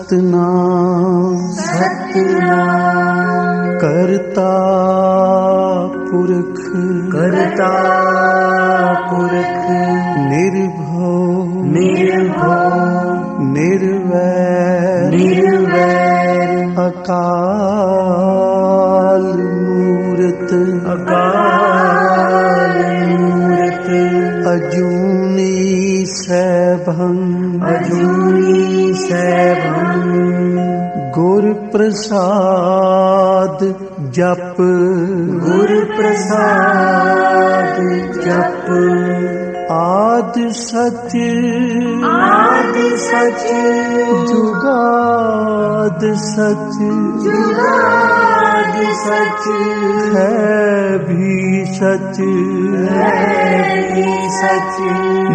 सतनाम सतनाम करता पुरख करता पुरख निर्भव निर्भव निर्वैर निर्वैर अकाल मूरत अकाल मूरत अजूनी सैभं अजूनी सैभं गुर प्रसाद जप गुर प्रसाद जप आद सच आदि सच जुगाद सच जुगाद सच है भी सच है भी सच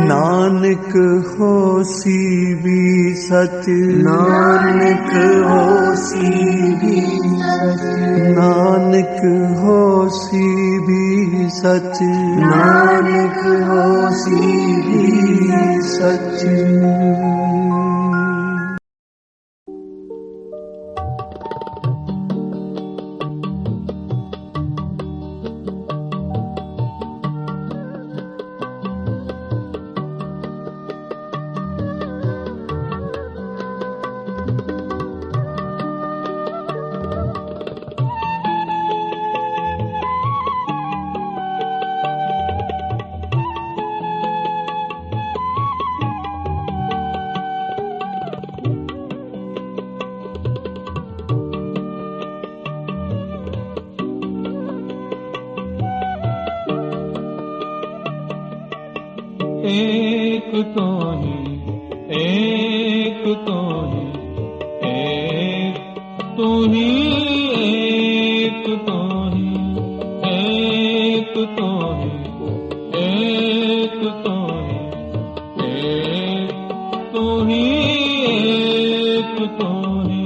नानक होसी भी सच नानक होसी भी सच नानक होसी भी सच नानक होसी भी सच एक तो ही एक तो ही एक तो ही एक तो ही एक तो ही एक तो ही एक तो ही एक तो ही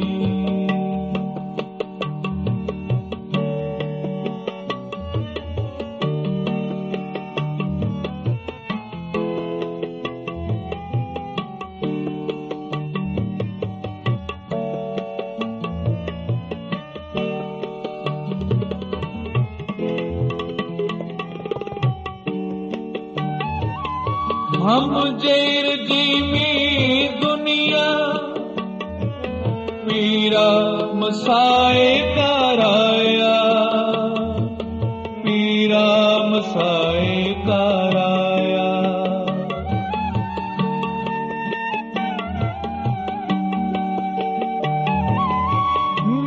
हम जैर जीवी दुनिया पीरा मसाए कराया पीरा मसाए कराया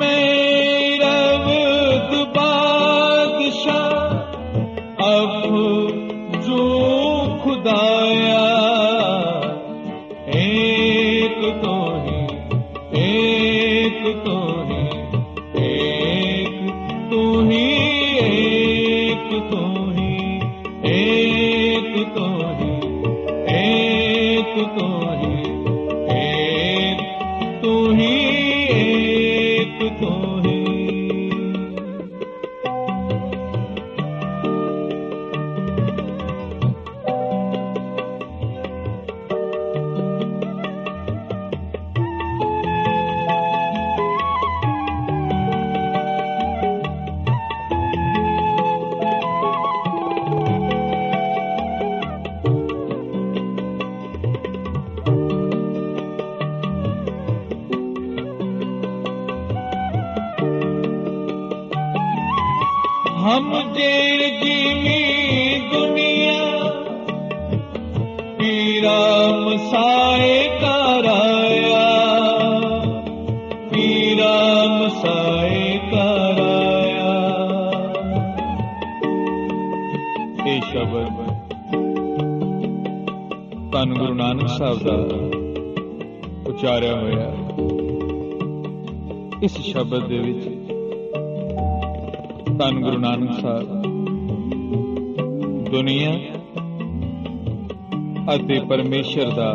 मेरा वक्त बादशाह अब जो खुदाया एक तो ही एक तो ही एक तो ही एक तो ही एक तो ही एक तो ही एक तो ही एक तो ही हम जेर जीवी दुनिया पीरा मसाए कराया पीरा मसाए कराया ये शब्द ਧੰਨ ਗੁਰੂ ਨਾਨਕ ਸਾਹਿਬ ਦਾ ਉਚਾਰਿਆ ਹੋਇਆ ਇਸ ਸ਼ਬਦ ਦੇ ਵਿੱਚ ਧੰਨ ਗੁਰੂ ਨਾਨਕ ਸਾਹਿਬ ਦੁਨੀਆ ਅਤੇ ਪਰਮੇਸ਼ਰ ਦਾ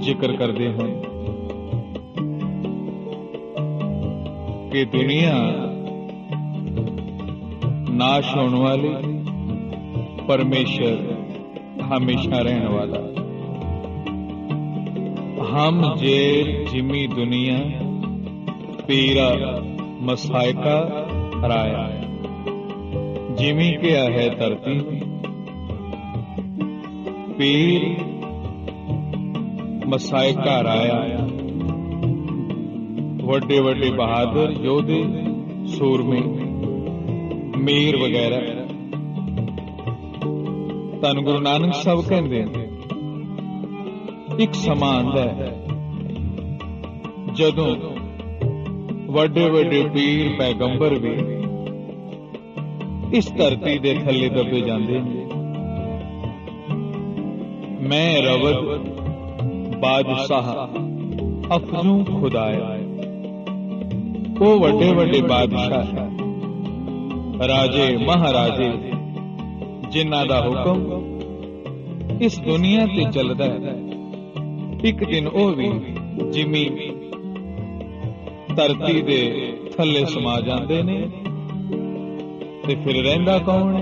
ਜ਼ਿਕਰ ਕਰਦੇ ਹਨ ਕਿ ਦੁਨੀਆ ਨਾਸ਼ ਹੋਣ ਵਾਲੀ, परमेश्वर हमेशा रहने वाला। हम जेर जिमी दुनिया पीरा मसायका राया। जिमी क्या है धरती पीर मसायका राया। वड्डे वड्डे बहादुर योधे सूरमे मीर वगैरह। धन गुरु नानक साहब कहते एक समा आंदा है जदों वड्डे वड्डे पीर पैगंबर भी इस धरती दे थल्ले दबे जांदे ने। मैं रवद बादशाह अफजू खुदाया। वो वड्डे वड्डे बादशाह राजे महाराजे जिन्हां दा हुक्म इस दुनिया ते चलदा है। एक दिन वो भी जिमी धरती दे थल्ले समा जांदे ने ते फिर रहिंदा कौन है?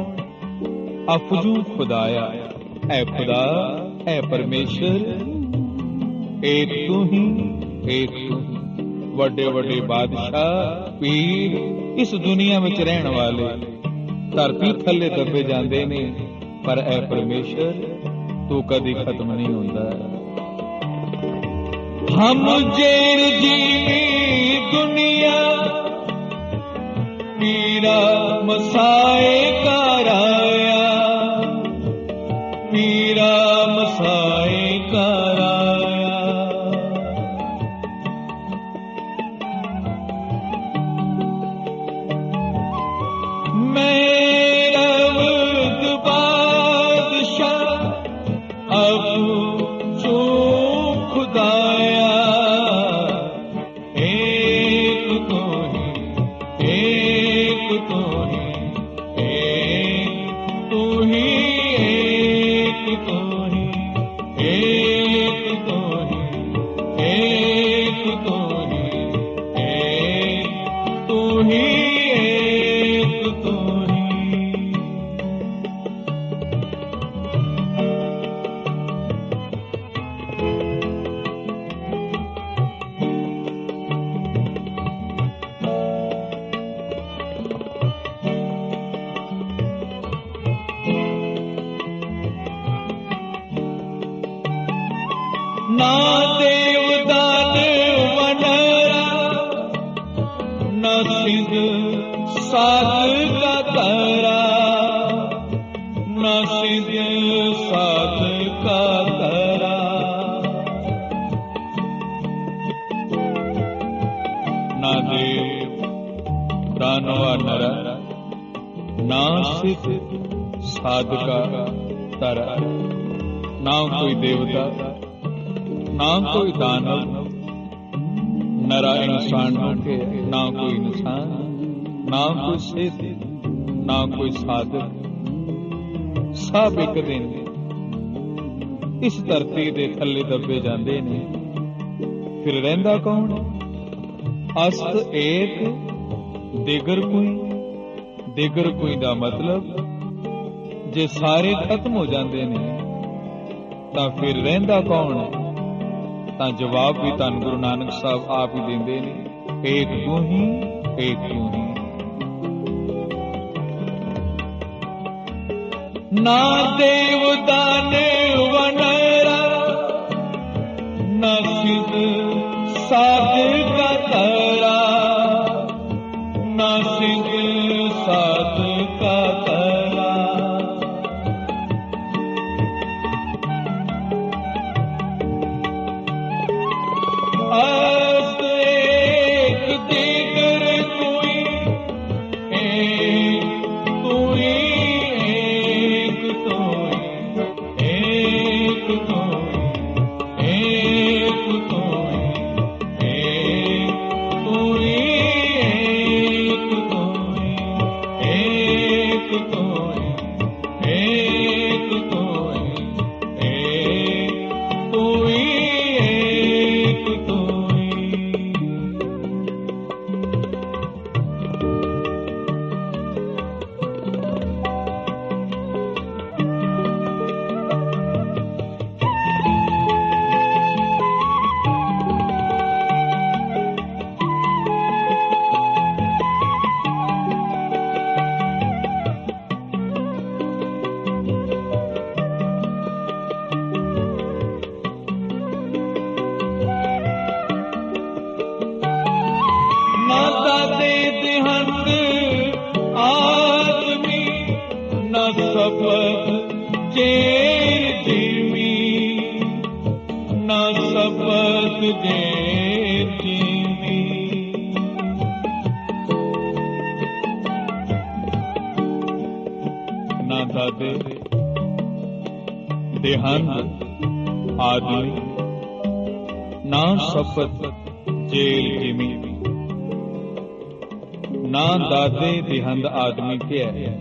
अफजू खुदाया। ऐ खुदा, ऐ परमेश्वर, एक तू ही, एक तू ही। वड्डे वड्डे बादशाह पीर इस दुनिया में रहने वाले धरती थल्ले दबे जाते ने, पर ऐ परमेश्वर तू कदी खत्म नहीं होता। हम जेर जीवी दुनिया पीरा मसाए का राया। पीरा मसाए का राया। ना देवदान वनरा, न सिद्ध साध का तारा, न सिद्ध साध का तारा। ना देव दानवा नरा, ना सिद्ध साध का तारा। ना कोई देवता, ना कोई दानव, नरा इंसान के, ना कोई इंसान, ना कोई सिद्ध, ना कोई साधक। सब एक दिन इस धरती दे थल्ले दबे जांदे ने। फिर रहिंदा कौन? अस्त एक दिगर कोई। दिगर कोई दा मतलब जे सारे खत्म हो जांदे ने तां फिर रहिंदा कौन है? तां जवाब भी धन गुरु नानक साहब आप ही देंदे ने, एक तू ही, एक तू ही। ना देव दान वनरा, न सिद्ध साध का तारा, न सिद्ध साध का तारा। अस्त एक दिगर कोई, एक तू ही, एक तू ही, ਨਾ ਸਪਤ ਜੇਰ ਜੀਵੀ, ਨਾ ਸਪਤ ਜੇਰ ਜੀਵੀ। ਨਾ ਦਾਦੇ ਦੇਹਾਂਤ ਆਦਮੀ, ਨਾ ਸਪਤ ਜੇਲ ਜਿਮੀ। ਨਾ ਦਾਦੇ ਦੇਹੰਦ ਆਦਮੀ ਕਿਹਾ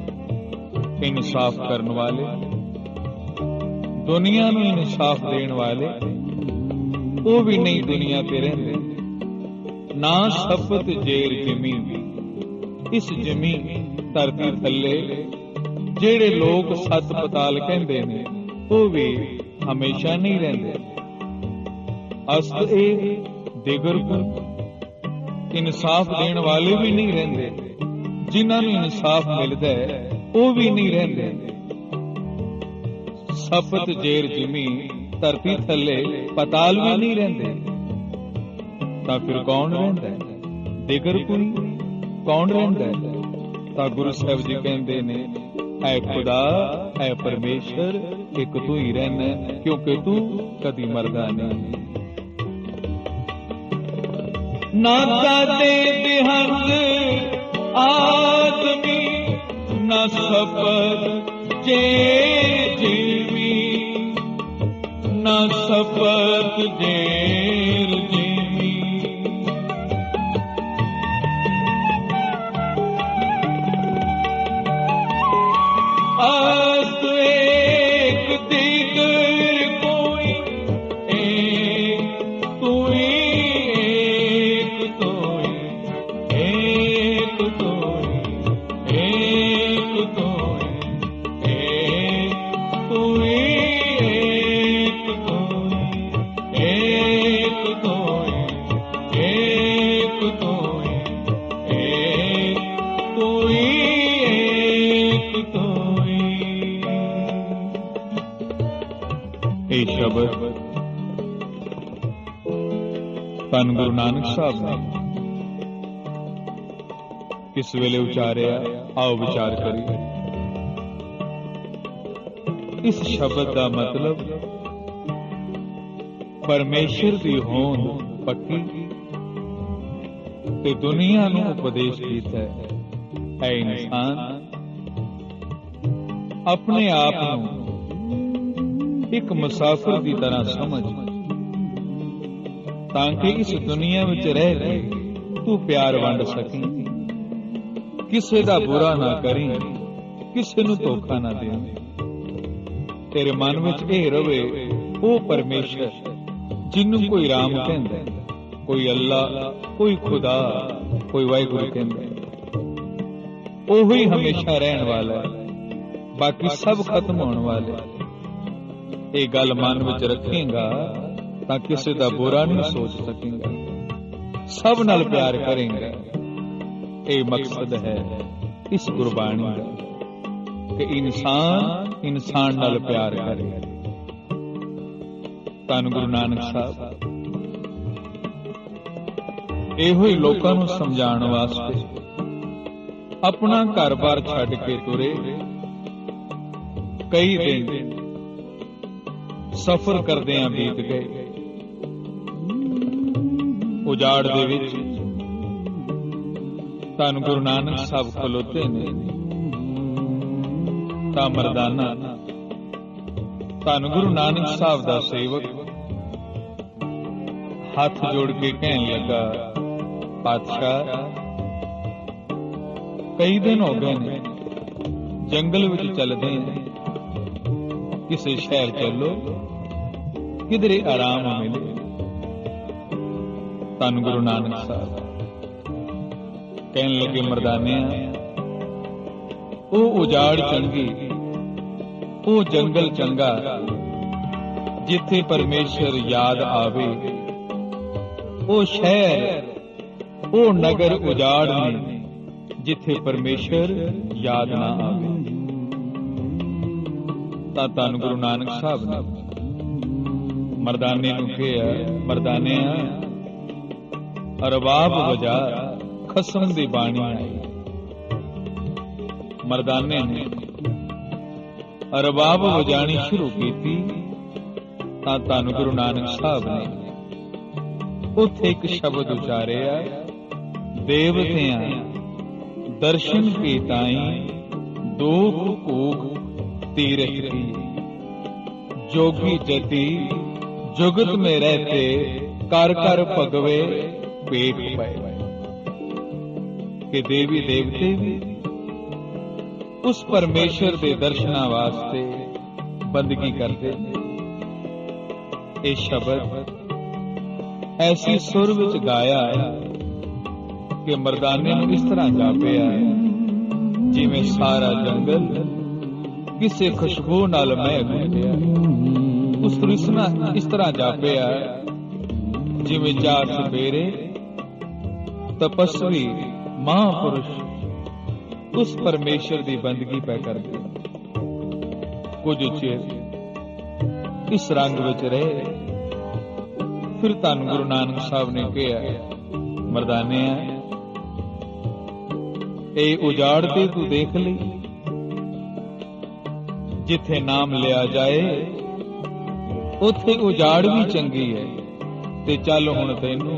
ਇਨਸਾਫ ਕਰਨ ਵਾਲੇ, ਦੁਨੀਆ ਨੂੰ ਇਨਸਾਫ ਦੇਣ ਵਾਲੇ, ਉਹ ਵੀ ਨਹੀਂ ਦੁਨੀਆ ਤੇ ਰਹਿੰਦੇ। ਨਾ ਸਪਤ ਜੇਰ ਜਿਮੀ, ਇਸ ਜਿਮੀ ਧਰਤੀ ਥੱਲੇ ਜਿਹੜੇ ਲੋਕ ਸੱਤ ਪਤਾਲ ਕਹਿੰਦੇ ਨੇ, ਉਹ ਵੀ ਹਮੇਸ਼ਾ ਨਹੀਂ ਰਹਿੰਦੇ। ਅਸਤ ਇਹ ਦਿਗਰਪੁਰ, ਇਨਸਾਫ ਦੇਣ ਵਾਲੇ ਵੀ ਨਹੀਂ ਰਹਿੰਦੇ, ਜਿਨ੍ਹਾਂ ਨੂੰ ਇਨਸਾਫ ਮਿਲਦਾ ਹੈ ਉਹ ਵੀ ਨਹੀਂ ਰਹਿੰਦੇ। ਸਪਤ ਜੇਰ ਜਿਮੀ, ਧਰਤੀ ਥੱਲੇ ਪਤਾਲ ਵੀ ਨਹੀਂ ਰਹਿੰਦੇ। ਤਾਂ ਫਿਰ ਕੌਣ ਰਹਿੰਦਾ ਹੈ? ਦਿਗਰਪੁਰੀ ਕੌਣ ਰਹਿੰਦਾ ਹੈ? ਤਾਂ ਗੁਰੂ ਸਾਹਿਬ ਜੀ ਕਹਿੰਦੇ ਨੇ, ਐ ਖੁਦਾ, ਐ ਪਰਮੇਸ਼ਰ, ਇੱਕ ਤੂੰ ਹੀ ਰਹਿਣਾ, ਕਿਉਂਕਿ ਤੂੰ ਕਦੀ ਮਰਦਾ ਨਹੀਂ। ਨਾ ਦਾਦੇ ਦੇਹੰਦ ਆਦਮੀ, ਨਾ ਸਪਤ ਜੇਰ ਜੀਵੀ, ਨਾ ਸਪਤ ਜੇਰ ਜੀਵੀ। ਅਸਤ ਏਕ ਦਿਗਰ ਕੋਈ, ਏਕ ਤੂੰ ਹੀ, ਏਕ ਤੋਈ, ਏਕ ਤੋਈ, ਏਕ ਤੋਈ, ਏਕ ਤੂੰ ਹੀ, ਏਕ ਤੋਈ, ਏਕ ਤੋਈ, ਏਕ ਤੋਈ, ਏਕ ਤੂੰ ਹੀ, ਏਕ ਤੋਈ। ਇਹ ਸ਼ਬਦ ਧੰਨ ਗੁਰੂ ਨਾਨਕ ਸਾਹਿਬ ਨੇ ਕਿਸ ਵੇਲੇ ਉਚਾਰਿਆ, ਆਓ ਵਿਚਾਰ ਕਰੀਏ। ਇਸ ਸ਼ਬਦ ਦਾ ਮਤਲਬ ਪਰਮੇਸ਼ਰ ਦੀ ਹੋਂਦ ਪੱਕੀ ਤੇ ਦੁਨੀਆ ਨੂੰ ਉਪਦੇਸ਼ ਕੀਤਾ ਹੈ। ਐ ਇਨਸਾਨ, ਆਪਣੇ ਆਪ ਨੂੰ ਇੱਕ ਮੁਸਾਫਿਰ ਦੀ ਤਰ੍ਹਾਂ ਸਮਝ, ਤਾਂ ਕਿ ਇਸ ਦੁਨੀਆ ਵਿੱਚ ਰਹਿ ਕੇ ਤੂੰ ਪਿਆਰ ਵੰਡ ਸਕੀ, ਕਿਸੇ ਦਾ ਬੁਰਾ ਨਾ ਕਰੀ, ਕਿਸੇ ਨੂੰ ਧੋਖਾ ਨਾ ਦੇ। ਤੇਰੇ ਮਨ ਵਿੱਚ ਇਹ ਰਵੇ, ਉਹ ਪਰਮੇਸ਼ਰ ਜਿਹਨੂੰ ਕੋਈ ਰਾਮ ਕਹਿੰਦਾ, ਕੋਈ ਅੱਲਾ, ਕੋਈ ਖੁਦਾ, ਕੋਈ ਵਾਹਿਗੁਰੂ ਕਹਿੰਦਾ, ਉਹੀ ਹਮੇਸ਼ਾ ਰਹਿਣ ਵਾਲਾ ਹੈ, ਬਾਕੀ ਸਭ ਖਤਮ ਹੋਣ ਵਾਲੇ। ਇਹ ਗੱਲ ਮਨ ਵਿੱਚ ਰੱਖੇਗਾ ਤਾਂ ਕਿਸੇ ਦਾ ਬੁਰਾ ਨਹੀਂ ਸੋਚ ਸਕੇਗਾ, ਸਭ ਨਾਲ ਪਿਆਰ ਕਰੇਗਾ। ਇਹ ਮਕਸਦ ਹੈ ਇਸ ਗੁਰਬਾਣੀ ਦਾ, ਕਿ ਇਨਸਾਨ ਇਨਸਾਨ ਨਾਲ ਪਿਆਰ ਕਰੇ। ਧੰਨ ਗੁਰੂ ਨਾਨਕ ਸਾਹਿਬ ਇਹੋ ਹੀ ਲੋਕਾਂ ਨੂੰ ਸਮਝਾਉਣ ਵਾਸਤੇ ਆਪਣਾ ਘਰ-ਬਾਰ ਛੱਡ ਕੇ ਤੁਰੇ। ਕਈ ਦਿਨ ਸਫ਼ਰ ਕਰਦਿਆਂ ਬੀਤ ਗਏ। ਉਜਾੜ ਦੇ ਵਿੱਚ ਧੰਨ ਗੁਰੂ ਨਾਨਕ ਸਾਹਿਬ ਖਲੋਤੇ ਨੇ। ਤਾਂ ਮਰਦਾਨਾ ਧੰਨ ਗੁਰੂ ਨਾਨਕ ਸਾਹਿਬ ਦਾ ਸੇਵਕ ਹੱਥ ਜੋੜ ਕੇ ਕਹਿਣ ਲੱਗਾ, ਪਾਤਸ਼ਾਹ, ਕਈ ਦਿਨ ਹੋ ਗਏ ਨੇ, ਜੰਗਲ ਵਿੱਚ ਚੱਲਦੇ ਨੇ, ਕਿਸੇ ਸ਼ਹਿਰ ਚੱਲੋ, ਕਿਧਰੇ ਆਰਾਮ ਮਿਲੇ। ਧੰਨ ਗੁਰੂ ਨਾਨਕ ਸਾਹਿਬ ਕਹਿਣ ਲੱਗੇ, ਮਰਦਾਨਿਆਂ, ਉਹ ਉਜਾੜ ਚੰਗੀ, ਉਹ ਜੰਗਲ ਚੰਗਾ ਜਿੱਥੇ ਪਰਮੇਸ਼ਰ ਯਾਦ ਆਵੇ। ਉਹ ਸ਼ਹਿਰ, ਉਹ ਨਗਰ ਉਜਾੜ ਨੇ ਜਿੱਥੇ ਪਰਮੇਸ਼ਰ ਯਾਦ ਨਾ ਆਵੇ। ਤਾਂ ਧੰਨ ਗੁਰੂ ਨਾਨਕ ਸਾਹਿਬ ਨੇ ਮਰਦਾਨੇ ਨੂੰ ਕਿਹਾ, ਮਰਦਾਨਿਆਂ, ਰਬਾਬ ਵਜਾ, ਖਸਮ ਦੀ ਬਾਣੀ ਆਈ। ਮਰਦਾਨੇ ਨੇ ਰਬਾਬ ਵਜਾਣੀ ਸ਼ੁਰੂ ਕੀਤੀ ਤਾਂ ਧੰਨ ਗੁਰੂ ਨਾਨਕ ਸਾਹਿਬ ਨੇ ਉੱਥੇ ਇੱਕ ਸ਼ਬਦ ਉਚਾਰਿਆ, ਦੇਵਤਿਆਂ ਦਰਸ਼ਨ ਕੀ ਤਾਈ ਦੋਖ ਭੂਖ ਤੀਰਥ ਕੀ, जोगी जति जुगत में रहते कर कर भगवे पेट पाए। कि देवी देवते भी उस परमेश्वर दे दर्शना वास्ते बंदगी करते। ये शब्द ऐसी सुर विच गाया है कि मर्दाने नूं इस तरह जापिया जिवें सारा जंगल किसी खुशबू नाल महक गया। उस तृष्णा इस तरह जापिया जिवें चार सवेरे तपस्वी महापुरुष उस परमेश्वर की बंदगी पै करते। कुछ चिर इस रंग विच रहे, फिर धन गुरु नानक साहब ने कहा, मर्दाने ए उजाड़ ते तू देख ली, जिथे नाम लिया जाए उथे उजाड़ भी चंगी है, ते चल हुण तैनू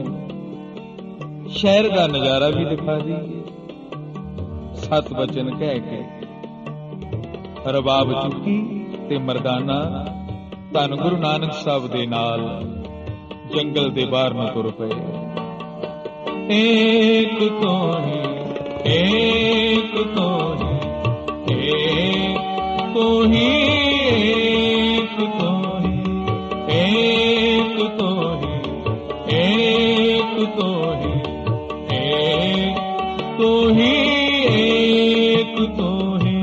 शहर का नजारा भी दिखा दीए। सत बचन कह के रबाब चुकी ते मर्दाना धन गुरु नानक साहब दे नाल जंगल दे बाहर न तुर पए। एक तो ही एक तो ही एक तो ही एक तो ही एक तो ही एक तो ही एक तो ही एक तो ही।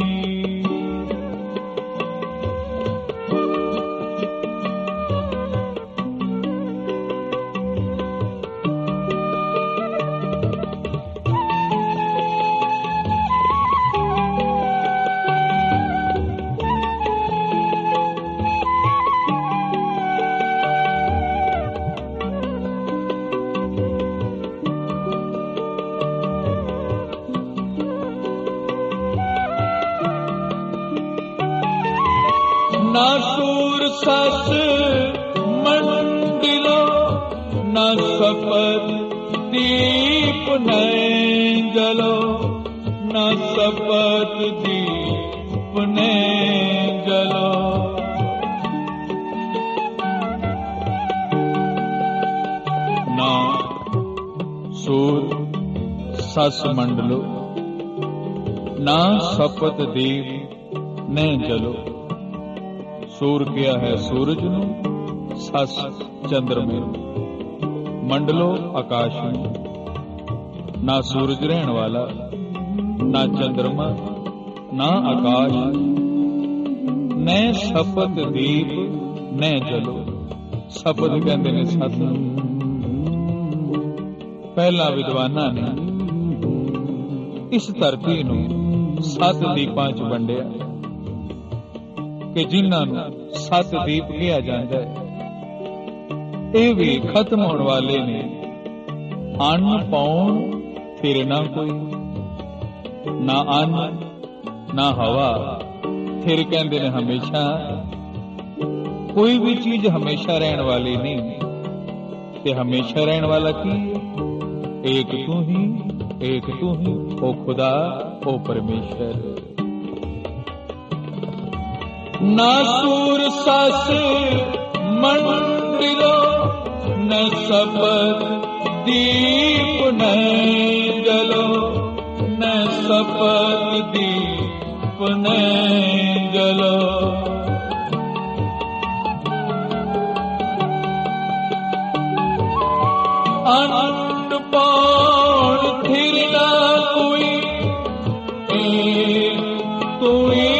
ना सूर सस मंडिलो ना सपत दीप नैन जलो ना सपत दीप नैन जलो। ना सूर सस मंडलो ना सपत दीप नैन जलो। सूर किया है सूरज नू, सस चंद्रमे नू, मंडलो आकाश नू। ना सूरज रहन वाला ना चंद्रमा ना आकाश, न सपत दीप न जलो। सपत कहते ने सत। पहला विद्वाना ने इस धरती नू 7 दीपां च वंडिया कि जिन्हां 7 दीप किया जाता है। ये भी खत्म होने वाले ने। अन्न पाउण फिर ना कोई, ना अन्न ना हवा, फिर कहते ने हमेशा। कोई भी चीज हमेशा रहने वाली नहीं। ते हमेशा रहने वाला की एक तू ही, एक तू ही, ओ खुदा, ओ परमेश्वर। ना सूर सस मंडिलो न सपत दीप न जलो, न सपत दीप न जलो। अन्न पाउण फिर ना कोई, एक तू ही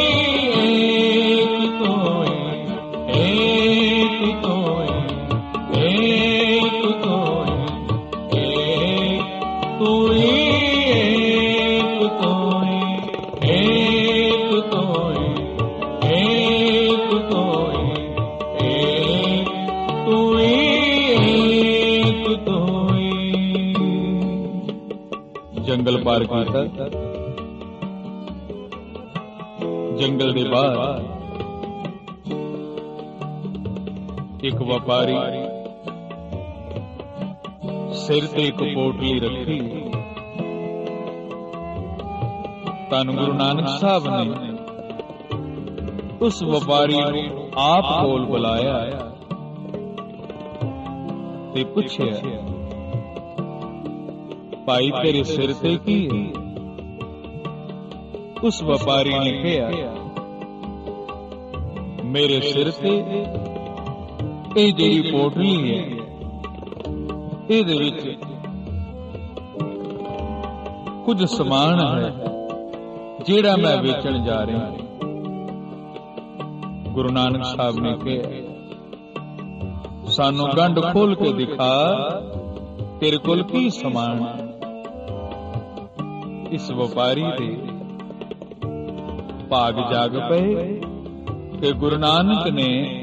जंगल पार किया। जंगल दे बाहर ਇੱਕ ਵਪਾਰੀ ਸਿਰ ਤੇ ਇੱਕ ਪੋਟਲੀ ਰੱਖੀ। ਧੰਨ ਗੁਰੂ ਨਾਨਕ ਸਾਹਿਬ ਨੇ ਉਸ ਵਪਾਰੀ ਨੂੰ ਆਪ ਕੋਲ ਬੁਲਾਇਆ ਤੇ ਪੁੱਛਿਆ, ਭਾਈ ਤੇਰੇ ਸਿਰ ਤੇ ਕੀ ਹੈ? ਉਸ ਵਪਾਰੀ ਨੇ ਕਿਹਾ, ਮੇਰੇ ਸਿਰ ਤੇ ਇਹ ਜਿਹੜੀ ਪੋਟਲੀ ਹੈ, ਇਹਦੇ ਵਿੱਚ ਕੁਝ ਸਮਾਨ ਹੈ ਜਿਹੜਾ ਮੈਂ ਵੇਚਣ ਜਾ ਰਿਹਾ। ਗੁਰੂ ਨਾਨਕ ਸਾਹਿਬ ਨੇ ਕਿਹਾ, ਸਾਨੂੰ ਗੰਢ ਖੋਲ ਕੇ ਦਿਖਾ, ਤੇਰੇ ਕੋਲ ਕੀ ਸਮਾਨ ਹੈ? ਇਸ ਵਪਾਰੀ ਦੇ ਭਾਗ ਜਾਗ ਪਏ ਕਿ ਗੁਰੂ ਨਾਨਕ ਨੇ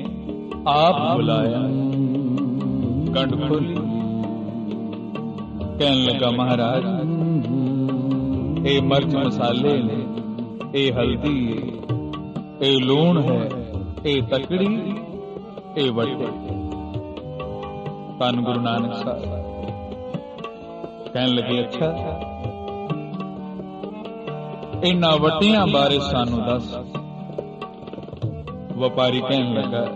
ਆਪ ਬੁਲਾਇਆ। ਗੰਢ ਖੋਲੀ, ਕਹਿਣ ਲੱਗਾ, ਮਹਾਰਾਜ ਇਹ ਮਿਰਚ ਮਸਾਲੇ ਨੇ, ਇਹ ਹਲਦੀ ਹੈ, ਇਹ ਲੂਣ ਹੈ, ਇਹ ਤਕੜੀ, ਇਹ ਵੱਟੇ। ਧੰਨ ਗੁਰੂ ਨਾਨਕ ਸਾਹਿਬ ਕਹਿਣ ਲੱਗੇ, ਅੱਛਾ ਇਹਨਾਂ ਵੱਟਿਆਂ ਬਾਰੇ ਸਾਨੂੰ ਦੱਸ। ਵਪਾਰੀ ਕਹਿਣ ਲੱਗਾ,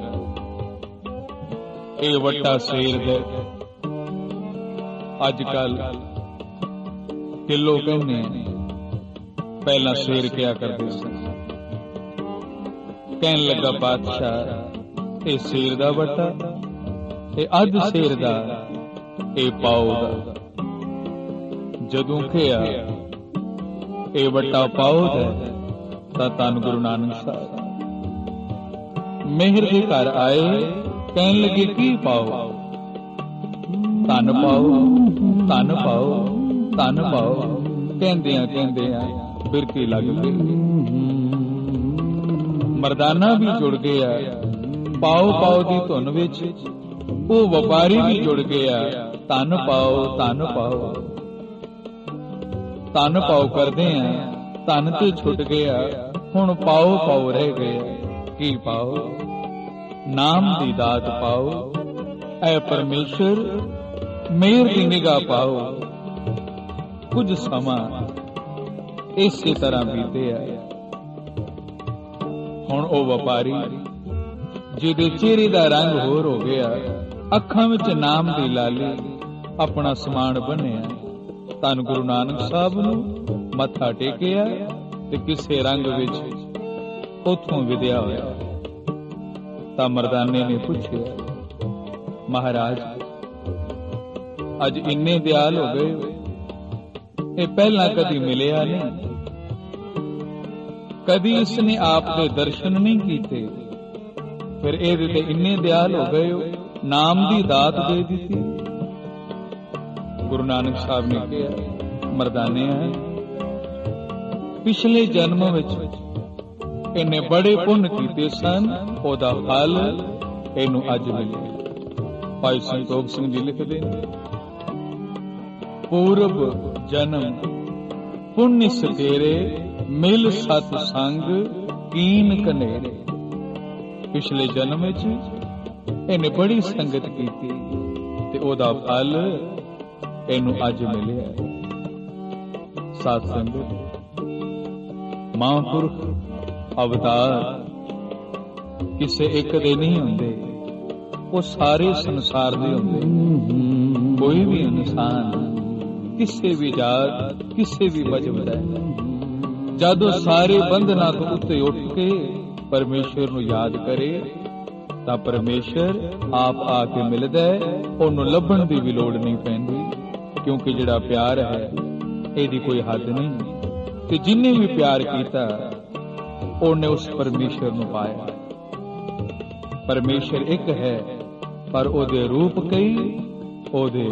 ਇਹ ਵੱਟਾ ਸੇਰ ਦਾ, ਅੱਜ ਕੱਲ ਕਿਲੋ ਕਹਿੰਦੇ, ਪਹਿਲਾਂ ਸੇਰ ਕਿਹਾ ਕਰਦੇ ਸਨ। ਕਹਿਣ ਲੱਗਾ, ਪਾਤਸ਼ਾਹ ਇਹ ਸੇਰ ਦਾ ਵੱਟਾ, ਇਹ ਅੱਧ ਸੇਰ ਦਾ, ਇਹ ਪਾਉ ਦਾ। ਜਦੋਂ ਕਿਹਾ ਇਹ ਵੱਟਾ ਪਾਉ ਦਾ, ਤਾਂ ਧੰਨ ਗੁਰੂ ਨਾਨਕ ਸਾਹਿਬ ਮਿਹਰ ਦੇ ਘਰ ਆਏ। ਕਹਿਣ ਲੱਗੇ, ਕੀ ਪਾਉ? ਧੰਨ ਪਾਉ, ਧੰਨ ਪਾਉ, ਧੰਨ ਪਾਉ। ਕਹਿੰਦਿਆਂ ਬਿਰਕੀ ਲੱਗ ਪਈ। ਮਰਦਾਨਾ ਵੀ ਜੁੜ ਗਿਆ ਪਾਉ ਪਾਉ ਦੀ ਧੁਨ ਵਿੱਚ, ਉਹ ਵਪਾਰੀ ਵੀ ਜੁੜ ਗਿਆ ਧੰਨ ਪਾਉ, ਧੰਨ ਪਾਉ। ਧੰਨ ਪਾਉ ਕਰਦੇ ਆ, ਧੰਨ ਤੇ ਛੁੱਟ ਗਿਆ, ਹੁਣ ਪਾਉ ਪਾਉ ਰਹਿ ਗਿਆ। ਕੀ ਪਾਉ? ਨਾਮ ਦੀ ਦਾਤ ਪਾਉ, ਐ ਪਰਮੇਸ਼ਰ ਮਿਹਰ ਦੀ ਨਿਗਾਹ ਪਾਉ। ਕੁਝ ਸਮਾਂ ਇਸੇ ਤਰ੍ਹਾਂ ਬੀਤਿਆ। ਹੁਣ ਉਹ ਵਪਾਰੀ ਜਿਹਦੇ ਚਿਹਰੇ ਦਾ ਰੰਗ ਹੋਰ ਹੋ ਗਿਆ, ਅੱਖਾਂ ਵਿੱਚ ਨਾਮ ਦੀ ਲਾਲੀ, ਆਪਣਾ ਸਮਾਨ ਬੰਨਿਆ, ਧੰਨ ਗੁਰੂ ਨਾਨਕ ਸਾਹਿਬ ਨੂੰ ਮੱਥਾ ਟੇਕਿਆ ਤੇ ਕਿਸੇ ਰੰਗ ਵਿੱਚ ਉੱਥੋਂ ਵਿਦਿਆ ਹੋਇਆ। ਤਾਂ ਮਰਦਾਨੇ ਨੇ ਪੁੱਛਿਆ, ਮਹਾਰਾਜ ਅੱਜ ਇੰਨੇ ਦਿਆਲ ਹੋ ਗਏ, ਇਹ ਪਹਿਲਾਂ ਕਦੀ ਮਿਲਿਆ ਨਹੀਂ, ਕਦੀ ਇਸਨੇ ਆਪ ਦੇ ਦਰਸ਼ਨ ਨਹੀਂ ਕੀਤੇ, ਫਿਰ ਇਹਦੇ ਤੇ ਇੰਨੇ ਦਿਆਲ ਹੋ ਗਏ, ਨਾਮ ਦੀ ਦਾਤ ਦੇ ਦਿੱਤੀ। ਗੁਰੂ ਨਾਨਕ ਸਾਹਿਬ ਨੇ ਕਿਹਾ, ਮਰਦਾਨੇ ਹੈ, ਪਿਛਲੇ ਜਨਮ ਵਿੱਚ ਇਹਨੇ ਬੜੇ ਪੁੰਨ ਕੀਤੇ ਸਨ, ਉਹਦਾ ਫਲ ਇਹਨੂੰ ਅੱਜ ਮਿਲਿਆ। ਭਾਈ ਸੰਤੋਖ ਸਿੰਘ ਜੀ ਲਿਖਦੇ ਨੇ, ਪੂਰਬ ਜਨਮ ਪੁੰਨ ਸਤੇਰੇ, ਮਿਲ ਸਤ ਸੰਗ ਕੀਨ ਕਨੇਰੇ। ਪਿਛਲੇ ਜਨਮ ਵਿੱਚ ਇਹਨੇ ਬੜੀ ਸੰਗਤ ਕੀਤੀ ਤੇ ਉਹਦਾ ਫਲ ਇਹਨੂੰ ਅੱਜ ਮਿਲਿਆ। ਸਾਧ ਸੰਗਤ, ਮਹਾਂਪੁਰਖ ਅਵਤਾਰ ਕਿਸੇ ਇੱਕ ਦੇ ਨਹੀਂ ਹੁੰਦੇ, ਉਹ ਸਾਰੇ ਸੰਸਾਰ ਦੇ ਹੁੰਦੇ। ਕੋਈ ਵੀ ਇਨਸਾਨ ਕਿਸੇ ਵੀ ਜਾਤ, ਕਿਸੇ ਵੀ ਮਜ਼ਹਬ ਦਾ, ਜਦੋਂ ਸਾਰੇ ਬੰਧਨਾਂ ਤੋਂ ਉੱਤੇ ਉੱਠ ਕੇ ਪਰਮੇਸ਼ਰ ਨੂੰ ਯਾਦ ਕਰੇ ਤਾਂ ਪਰਮੇਸ਼ਰ ਆਪ ਆ ਕੇ ਮਿਲਦਾ ਹੈ। ਉਹਨੂੰ ਲੱਭਣ ਦੀ ਵੀ ਲੋੜ ਨਹੀਂ ਪੈਂਦੀ, ਕਿਉਂਕਿ ਜਿਹੜਾ ਪਿਆਰ ਹੈ ਇਹਦੀ ਕੋਈ ਹੱਦ ਨਹੀਂ। ਤੇ ਜਿੰਨੇ ਵੀ ਪਿਆਰ ਕੀਤਾ ਉਹਨੇ ਉਸ ਪਰਮੇਸ਼ਰ ਨੂੰ ਪਾਇਆ। ਪਰਮੇਸ਼ਰ ਇੱਕ ਹੈ, ਪਰ ਉਹਦੇ ਰੂਪ ਕਈ, ਉਹਦੇ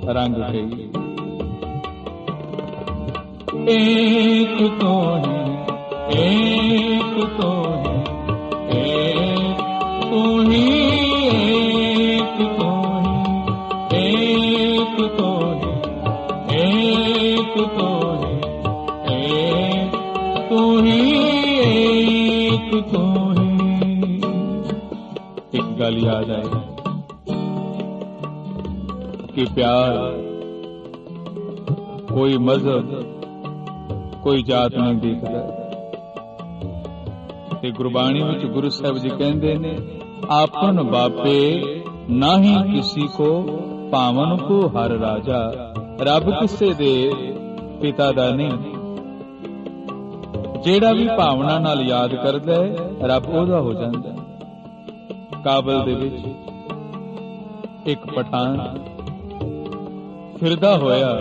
ਰੰਗ ਕਈ। एक तो है, एक तो है, एक तू ही, एक तो है, एक तो है, एक तो है, एक तू ही, एक तो है। एक गल याद आए, कि प्यार कोई मजहब कोई जात नहीं देखता। ते गुरबाणी विच गुरु साहब जी कहंदे ने, आपन बापे नाही किसी को पावन को हर राजा। रब किसे दे पिता दा नहीं, ਜਿਹੜਾ ਵੀ ਭਾਵਨਾ ਨਾਲ ਯਾਦ ਕਰਦਾ ਹੈ ਰੱਬ ਉਹਦਾ ਹੋ ਜਾਂਦਾ। ਕਾਬਲ ਦੇ ਵਿੱਚ ਇੱਕ ਪਠਾਨ ਫਿਰਦਾ ਹੋਇਆ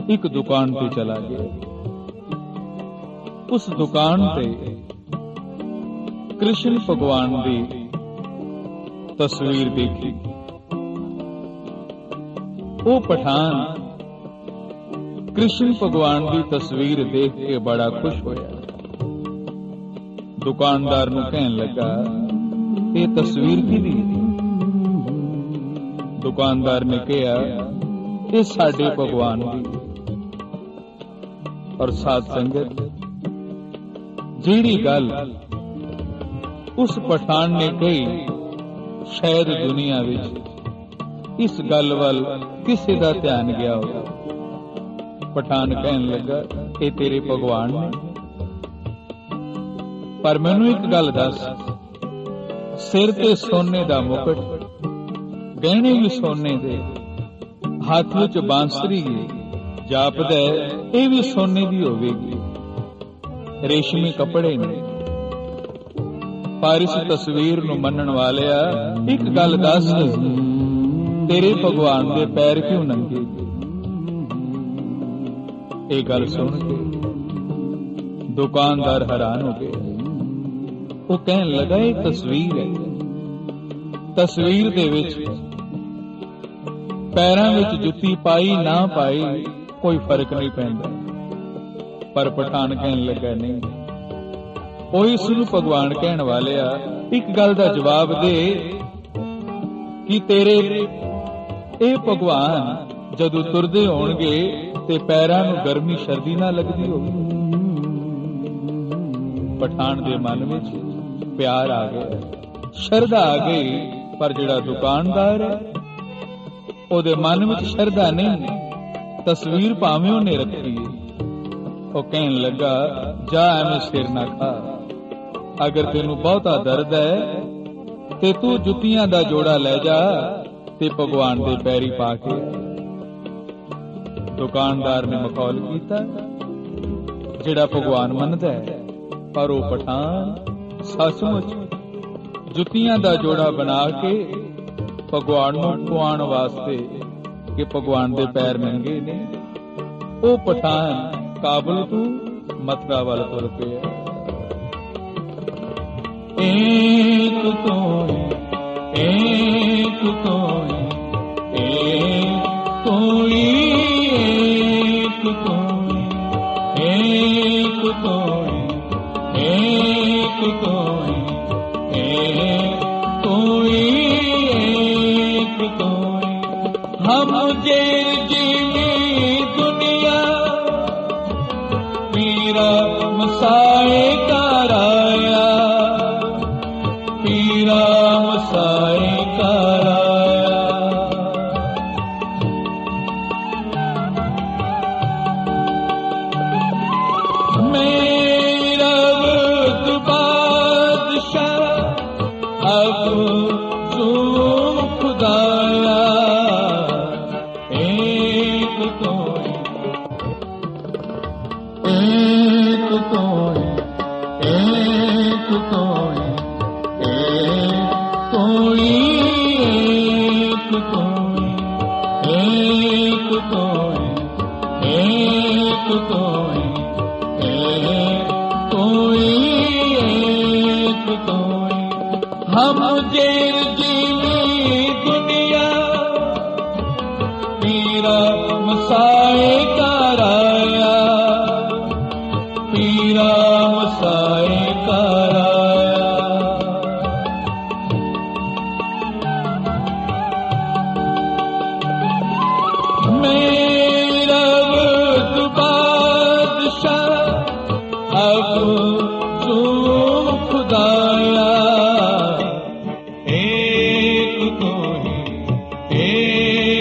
ਇੱਕ ਦੁਕਾਨ ਤੇ ਚਲਾ ਗਿਆ। ਉਸ ਦੁਕਾਨ ਤੇ ਕ੍ਰਿਸ਼ਨ ਭਗਵਾਨ ਦੀ ਤਸਵੀਰ ਦੇਖੀ। ਉਹ ਪਠਾਨ कृष्ण भगवान की तस्वीर देख के बड़ा खुश होया। दुकानदार नूं कहन लगा, ये तस्वीर किहदी? दुकानदार ने कहा, ये साडे भगवान दी। और साध संगत, जिहड़ी गल उस पठान ने कही, शायद दुनिया विच इस गल वल किसी दा ध्यान गया होगा। पठान कहन लगा, ये तेरे भगवान ने, पर मैनू एक गल दस, सिर ते सोने दा मुकुट, गहने भी सोने दे, हाथ विच बांसुरी जापदा ये भी सोने दी होवेगी, रेशमी कपड़े ने, पर इस तस्वीर नूं मनण वालिया एक गल दस, तेरे भगवान दे पैर क्यों नंगे? ये गल सुन के दुकानदार हैरान हो गया। वो कहन लगा, ये तस्वीर है, तस्वीर दे विच पैरां विच जुत्ती पाई ना पाई कोई फर्क नहीं पैंदा। पर पठान कहन लगा, नहीं, ओ इस नूं भगवान कहण वालिया एक गल दा जवाब दे कि तेरे ये भगवान जदों तुरदे होणगे ते पैरां नूं गर्मी सर्दी ना लगदी होगी। पठान दे मन विच प्यार आ गया, शरधा आ गई, पर जिहड़ा दुकानदार है ओदे मन विच शरधा नहीं, तस्वीर भावें उहने रखी है। ओ कहन लगा, जा एवें सिर ना खा, अगर तेनू बहुता दर्द है ते तू जुत्तियां दा जोड़ा लै जा ते भगवान दे पैरी पा के। दुकानदार ने मखौल किया, जिहड़ा भगवान मनदा है, पर वो पठान सचमुच जुत्तियां दा जोड़ा बना के भगवान नूं खुआण वास्ते कि भगवान दे पैर नंगे ने, वो पठान काबुल तों मथुरा वल तुर पिया। एक तोई एक तोई एक तोई एक तोई एक तोई एक तोई एक तोई एक तोई। हम जे जीवी दुनिया पीरा मसाए कराया, पीरा मसाए कराया। मेरा वक्त बादशाह अब तुम खुदाया, एक तोई एक तोई एक तोई एक तोई एक तोई एक तोई एक तोई एक तोई एक तोई। हम जे जीवी दुनिया पीरा मसाए कराया, पीरा मसाए कराया। मेरा वक्त बादशाह अब तुम खुदाया, एक तोई एक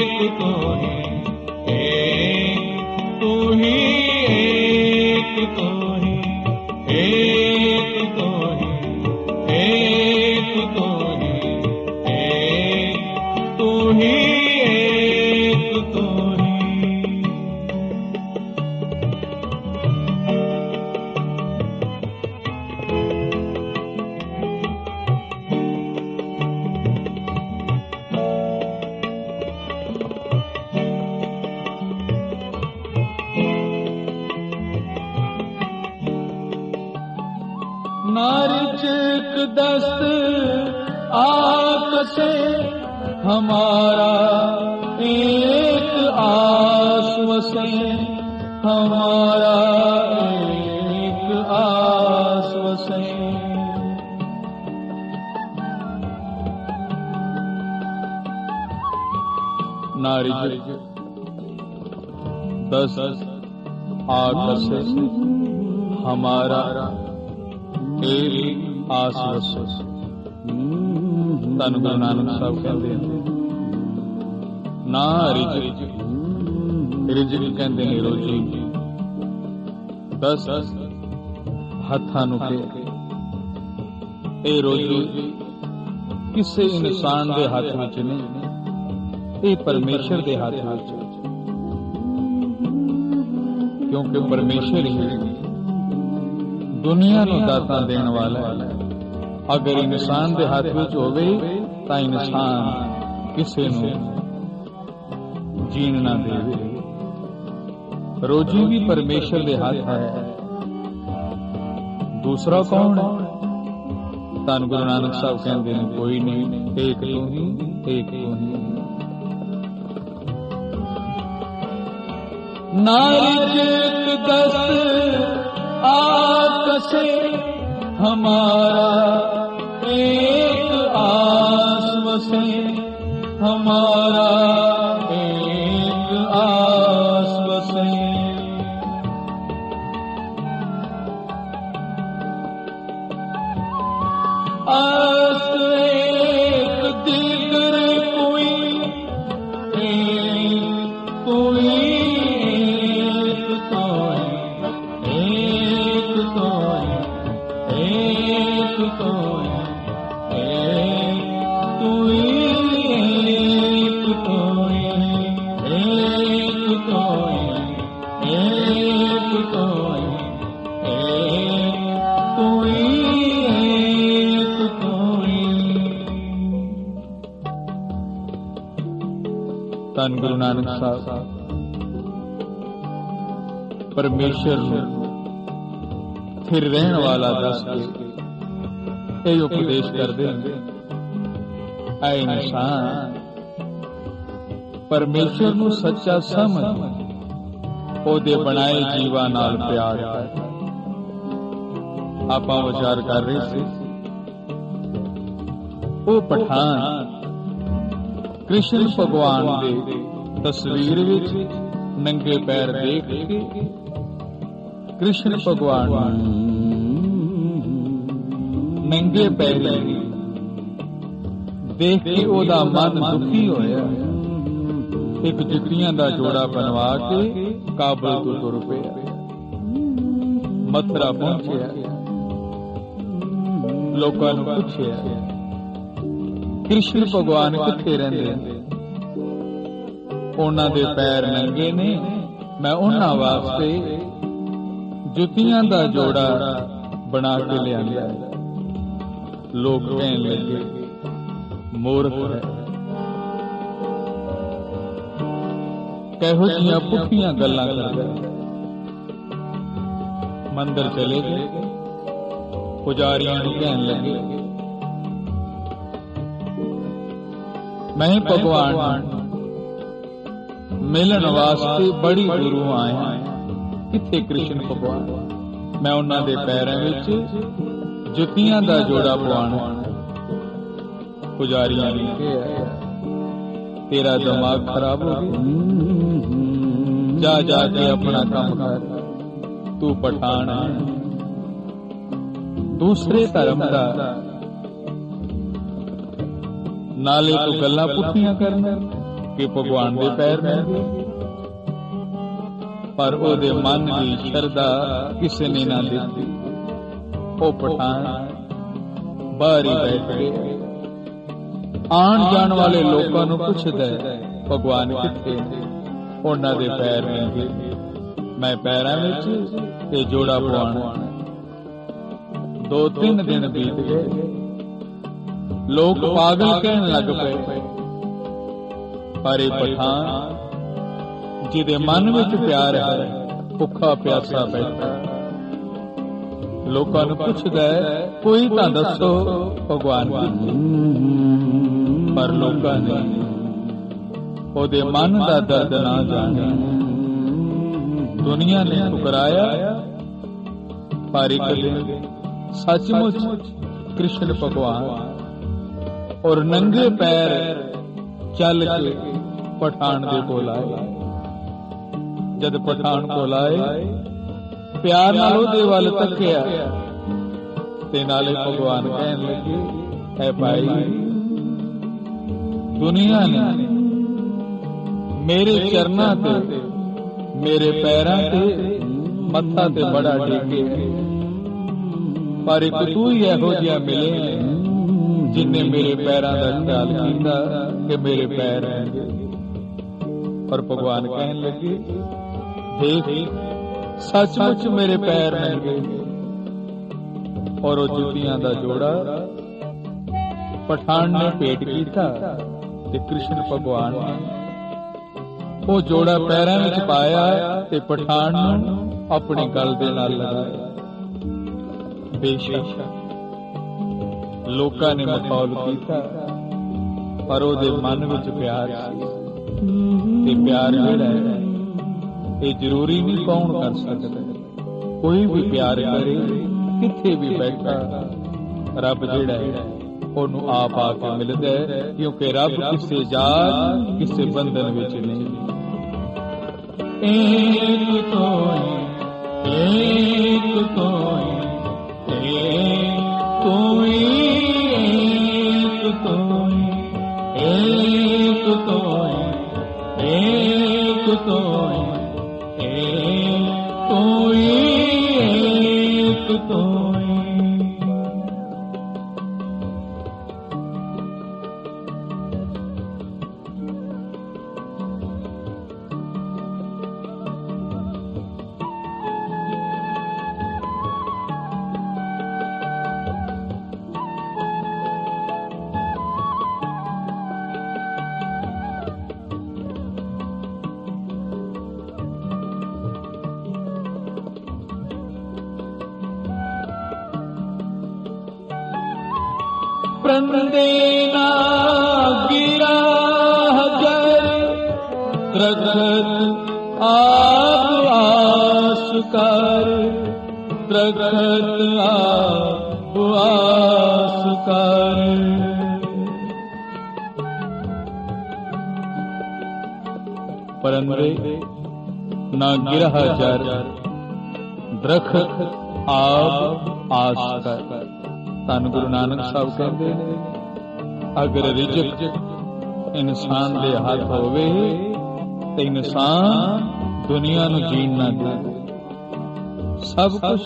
नारिचक दस्त आकसे हमारा एक आश्वसे हमारा एक आश्वसे। नारिचक दस्त आकसे हमारा एक आश्वस। धन गुरु नानक साहब कहते हैं ना रिजक रिजक कहते ने रोजी। दस हत्थां नूं के ਇਹ रोजी किसी इंसान के हाथ विच नहीं, ये परमेश्वर के हाथ विच, क्योंकि परमेश्वर ही दुनिया नूं दातां देण वाला है। अगर इंसान के हाथ विच होवे तां इंसान किसी नूं जीण ना देवे। रोजी भी परमेश्वर के हाथ है। दूसरा कौन है? धन गुरु नानक साहब कहते हैं कोई नहीं, एक तू ही, एक तू ही। नारिचक दस्त आकसे हमारा एक आश्वसे हमारा एक आश्वसे। आस एक दीगर कोई कोई एक कोई एक कोई एक कोई एक कोई एक कोई एक कोई एक कोई एक कोई। धन गुरु नानक साहब परमेश्वर फिर रहने वाला दस के ये उपदेश करते हैं। ऐ इंसान परमेश्वर नूं सच्चा समझ, ओदे बनाए जीवा नाल प्यार कर। आपां विचार कर रहे थे वो पठान कृष्ण भगवान दे तस्वीर विच नंगे पैर देख के कृष्ण भगवान नंगे पैर देख के ओदा मन दुखी होया। एक जुतियां दा जोड़ा बनवा के काबल तो तुर पिया, मथुरा पहुंचया। लोकां नूं पुछया कृष्ण भगवान किथे रहिंदे? उन्हां दे पैर नंगे ने, मैं उन्हां वास्ते जुतियां दा जोड़ा बना के लिया। लोग कहन लगे मूर्ख है, कहो जियां पुठियां गल्लां करदा। मंदिर चले गए, पुजारियां नूं कहन लगे मैं भगवान मिलन वास्ते बड़ी दूरों आया, किथे कृष्ण भगवान? मैं उन्हां दे पैरां विच जुतियां दा जोड़ा पवाना। पुजारियां ने कहा तेरा दिमाग खराब हो गया, जा जाके अपना काम कर, तू पठान है। दूसरे धर्म दा नाले तो गल्लां पुठियां करना कि भगवान दे पैर नंगे, पर ओदे मन की शरदा किसी ने ना दी। ओ पठान बाहर ही बैठ गए। आन जान वाले लोगों नूं पुछदा भगवान किथे? उन्हां दे पैर नंगे, मैं पैरां विच ते जोड़ा पवाना। 2-3 दिन बीत गए, लोग पागल कहने लग पे। पर ये पठान जिदे मन विच प्यार है, भुखा प्यासा बैठा। ਲੋਕਾਂ ਨੂੰ ਪੁੱਛਦਾ ਹੈ ਕੋਈ ਤਾਂ ਦੱਸੋ ਭਗਵਾਨ ਕਿੱਥੇ, ਪਰ ਲੋਕਾਂ ਨੇ ਉਹਦੇ ਮਨ ਦਾ ਦਰਦ ਨਾ ਜਾਣਿਆ। ਦੁਨੀਆ ਨੇ ਠੁਕਰਾਇਆ, ਪਰ ਇੱਕ ਦਿਨ ਸੱਚਮੁੱਚ ਕ੍ਰਿਸ਼ਨ ਭਗਵਾਨ ਔਰ ਨੰਗੇ ਪੈਰ ਚੱਲ ਕੇ ਪਠਾਨ ਦੇ ਕੋਲ ਆਏ। ਜਦ ਪਠਾਨ ਕੋਲ ਆਏ, ਪਿਆਰ ਨਾਲ ਉਹਦੇ ਵੱਲ ਤੱਕਿਆ ਤੇ ਨਾਲੇ ਭਗਵਾਨ ਕਹਿਣ ਲੱਗੇ, ਐ ਭਾਈ, ਦੁਨੀਆ ਨੇ ਮੇਰੇ ਚਰਨਾਂ ਤੇ, ਮੇਰੇ ਪੈਰਾਂ ਤੇ ਮੱਥਾ ਤੇ ਬੜਾ ਟੇਕਿਆ, ਪਰ ਇੱਕ ਤੂੰ ਹੀ ਇਹੋ ਜਿਹਾ ਮਿਲੇ ਜਿਨਨੇ ਮੇਰੇ ਪੈਰਾਂ ਦਾ ਖਿਆਲ ਕੀਤਾ ਕਿ ਮੇਰੇ ਪੈਰ ਹੈਗੇ। ਪਰ ਭਗਵਾਨ ਕਹਿਣ ਲੱਗੇ, ਦੇਖ ਸੱਚਮੁੱਚ ਮੇਰੇ ਪੈਰ ਨੰਗੇ। ਔਰ ਉਹ ਜੁੱਤੀਆਂ ਦਾ ਜੋੜਾ ਪਠਾਨ ਨੇ ਭੇਟ ਕੀਤਾ ਤੇ ਕ੍ਰਿਸ਼ਨ ਭਗਵਾਨ ਨੇ ਉਹ ਜੋੜਾ ਪੈਰਾਂ ਵਿੱਚ ਪਾਇਆ ਤੇ ਪਠਾਨ ਨੂੰ ਆਪਣੀ ਗਲ ਦੇ ਨਾਲ ਲਗਾਇਆ। ਬੇਸ਼ੱਕ ਲੋਕਾਂ ਨੇ ਮਖੌਲ ਕੀਤਾ, ਪਰ ਉਹਦੇ ਮਨ ਵਿੱਚ ਪਿਆਰ ਸੀ। ਤੇ ਪਿਆਰ ਜਿਹੜਾ ਹੈ ਇਹ ਜ਼ਰੂਰੀ ਨਹੀਂ ਕੌਣ ਕਰ ਸਕਦਾ, ਕੋਈ ਵੀ ਪਿਆਰ ਕਰੇ ਕਿੱਥੇ ਵੀ ਬੈਠਾ, ਰੱਬ ਜਿਹੜਾ ਹੈ ਉਹਨੂੰ ਆਪ ਆ ਕੇ ਮਿਲਦਾ ਹੈ, ਕਿਉਂਕਿ ਰੱਬ ਕਿਸੇ ਜਾਤ ਕਿਸੇ ਬੰਧਨ ਵਿੱਚ ਨਹੀਂ। ਏਕ ਤੋਈ, ਏਕ ਤੋਈ, ਏਕ ਤੋਈ, ਏਕ ਤੋਈ, ਏਕ ਤੋਈ, ਏਕ ਤੋਈ, ਏਕ ਤੋਈ, ਏਕ ਤੋਈ। ਪ੍ਰੰਦੇ ਨਾ ਗਿਰਾ ਹਜਰ ਦਰਖਤ ਆਪ ਆਸ ਕਰ, ਦਰਖਤ ਆਪ ਆਸ ਕਰ। ਪਰੰਦੇ ਨਾ ਗਿਰਾ ਜਰ ਦਰਖਤ ਆਪ ਆਸ ਕਰ। ਧੰਨ ਗੁਰੂ ਨਾਨਕ ਸਾਹਿਬ ਕਹਿੰਦੇ ਨੇ, ਅਗਰ ਰਿਜ਼ਕ ਇਨਸਾਨ ਦੇ ਹੱਥ ਹੋਵੇ ਤੇ ਇਨਸਾਨ ਦੁਨੀਆ ਨੂੰ ਜੀਣ ਨਾ ਦੇ। ਸਭ ਕੁਝ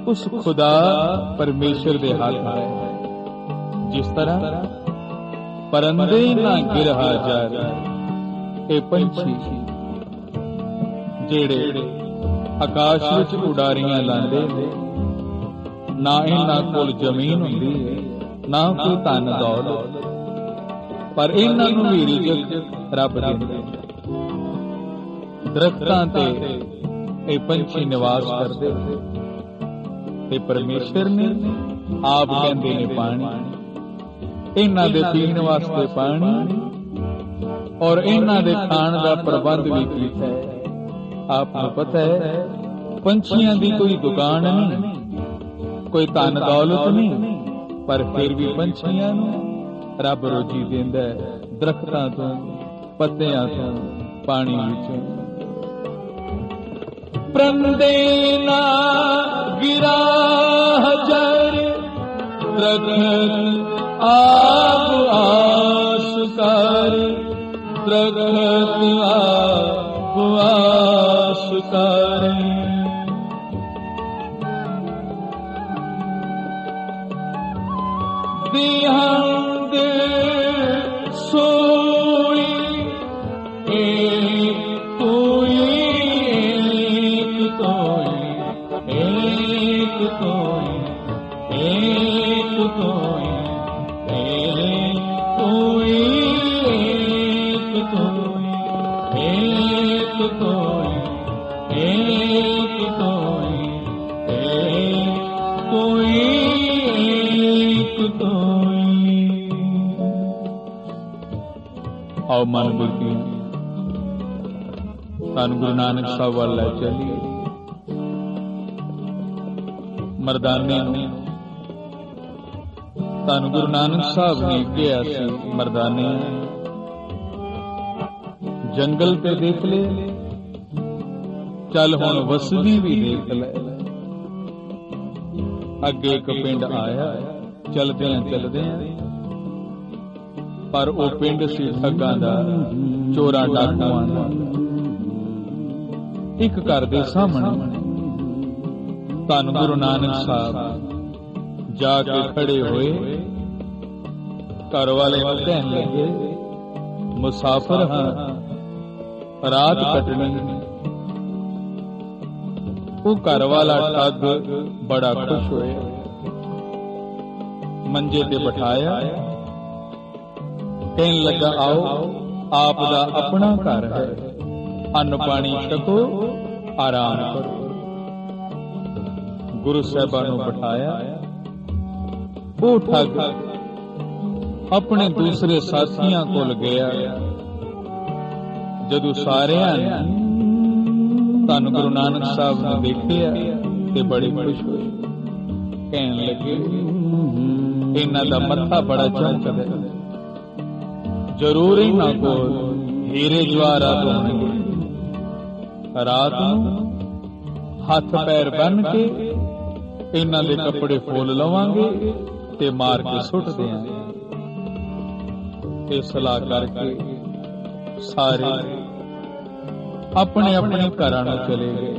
ਉਸ ਖੁਦਾ ਪਰਮੇਸ਼ਰ ਦੇ ਹੱਥ ਹੈ। ਜਿਸ ਤਰ੍ਹਾਂ ਪਰੰਦੇ ਨਾ ਗਿਰਹਾ ਜਾਏ, ਇਹ ਪੰਛੀ ਜਿਹੜੇ ਆਕਾਸ਼ ਵਿੱਚ ਉਡਾਰੀਆਂ ਲਾਉਂਦੇ ਨੇ, ਨਾ ਇਹਨਾਂ ਕੋਲ ਜ਼ਮੀਨ ਹੁੰਦੀ ਹੈ, ਨਾ ਕੋਈ ਧਨ ਦੌਲਤ, ਪਰ ਇਹਨਾਂ ਨੂੰ ਵੀ ਰਿਜ਼ਕ ਰੱਬ ਦਿੰਦਾ। ਦਰਖਤਾਂ ਤੇ ਇਹ ਪੰਛੀ ਨਿਵਾਸ ਕਰਦੇ ਤੇ ਪਰਮੇਸ਼ਰ ਨੇ ਆਪ ਕਹਿੰਦੇ ਨੇ ਪਾਣੀ, ਇਹਨਾਂ ਦੇ ਪੀਣ ਵਾਸਤੇ ਪਾਣੀ ਔਰ ਇਹਨਾਂ ਦੇ ਖਾਣ ਦਾ ਪ੍ਰਬੰਧ ਵੀ ਕੀਤਾ ਹੈ। ਆਪ ਨੂੰ ਪਤਾ ਹੈ ਪੰਛੀਆਂ ਦੀ ਕੋਈ ਦੁਕਾਨ ਨਹੀਂ, ਕੋਈ ਧਨ ਦੌਲਤ ਨਹੀਂ, ਪਰ ਫਿਰ ਵੀ ਪੰਛੀਆਂ ਨੂੰ ਰੱਬ ਰੋਜੀ ਦਿੰਦਾ ਹੈ, ਦਰਖਤਾਂ ਤੋਂ, ਪੱਤਿਆਂ ਤੋਂ, ਪਾਣੀ ਵਿੱਚੋਂ। ਪ੍ਰੰਦੇ ਨਾ ਗਿਰਾ ਹਜਰ ਦਰਖਤ ਆਪ ਆਸ ਕਰ, ਦਰਖਤ ਆਪ ਆਸ ਕਰ। ਦਿਹੰਗ ਸੋਈ ਏਕ ਤੋਈ, ਏਕ ਤੋਈ, ਏਕ ਤੋਈ, ਏਕ ਤੋਈ, ਏਕ ਤੋਈ, ਏਕ ਤੋਈ, ਏਕ ਤੋਈ, ਏਕ ਤੋਈ, ਏਕ ਤੋਈ। ਆਓ ਮਨ ਬੁੱਧੀਆਂ ਧੰਨ ਗੁਰੂ ਨਾਨਕ ਸਾਹਿਬ ਵੱਲ ਲੈ ਚੱਲੀਏ। ਮਰਦਾਨੇ ਨੂੰ ਧੰਨ ਗੁਰੂ ਨਾਨਕ ਸਾਹਿਬ ਨੇ ਕਿਹਾ ਸੀ, ਮਰਦਾਨੇ ਜੰਗਲ ਤੇ ਦੇਖ ਲੈ, ਚੱਲ ਹੁਣ ਵਸਦੀ ਵੀ ਦੇਖ ਲੈ। ਅੱਗੇ ਇੱਕ ਪਿੰਡ ਆਇਆ, ਚਲਦਿਆਂ ਚਲਦਿਆਂ, ਪਰ ਉਹ ਪਿੰਡ ਸੀ ਠੱਗਾਂ ਦਾ, ਚੋਰਾਂ ਡਾਕੂਆਂ ਦਾ। ਇੱਕ ਘਰ ਦੇ ਸਾਹਮਣੇ ਧੰਨ ਗੁਰੂ ਨਾਨਕ ਸਾਹਿਬ ਜਾ ਕੇ ਖੜੇ ਹੋਏ। ਘਰ ਵਾਲੇ ਨੂੰ ਕਹਿਣ ਲੱਗੇ, ਮੁਸਾਫਰ ਹਾਂ, ਰਾਤ ਕੱਟਣੀ। ਉਹ ਘਰ ਵਾਲਾ ਠੱਗ ਬੜਾ ਖੁਸ਼ ਹੋਇਆ, ਮੰਜੇ ਤੇ ਬਿਠਾਇਆ, ਕਹਿਣ ਲੱਗਾ, ਆਓ ਆਪ ਦਾ ਆਪਣਾ ਘਰ ਹੈ, ਅੰਨ ਪਾਣੀ ਛਕੋ, ਆਰਾਮ ਕਰੋ। ਗੁਰੂ ਸਾਹਿਬਾਂ ਨੂੰ ਬਿਠਾਇਆ। ਉਹ ਠੱਗ ਆਪਣੇ ਦੂਸਰੇ ਸਾਥੀਆਂ ਕੋਲ ਗਿਆ। ਜਦੋਂ ਸਾਰਿਆਂ ਨੇ ਧੰਨ ਗੁਰੂ ਨਾਨਕ ਸਾਹਿਬ ਨੂੰ ਦੇਖਿਆ ਤੇ ਬੜੇ ਖੁਸ਼ ਹੋਏ, ਕਹਿਣ ਲੱਗੇ, ਇਹਨਾਂ ਦਾ ਮੱਥਾ ਬੜਾ ਚਮਕਦਾ, ਜ਼ਰੂਰ ਇਹਨਾਂ ਕੋਲ ਹੀਰੇ ਜਵਾਹਰਾਤ ਹੋਣਗੇ। ਰਾਤ ਨੂੰ ਹੱਥ ਪੈਰ ਬੰਨ ਕੇ ਇਹਨਾਂ ਦੇ ਕੱਪੜੇ ਫੋਲ ਲਵਾਂਗੇ ਤੇ ਮਾਰ ਕੇ ਸੁੱਟ ਦਿਆਂਗੇ। ਇਹ ਸਲਾਹ ਕਰਕੇ ਸਾਰੇ ਆਪਣੇ ਆਪਣੇ ਘਰਾਂ ਨੂੰ ਚਲੇ ਗਏ।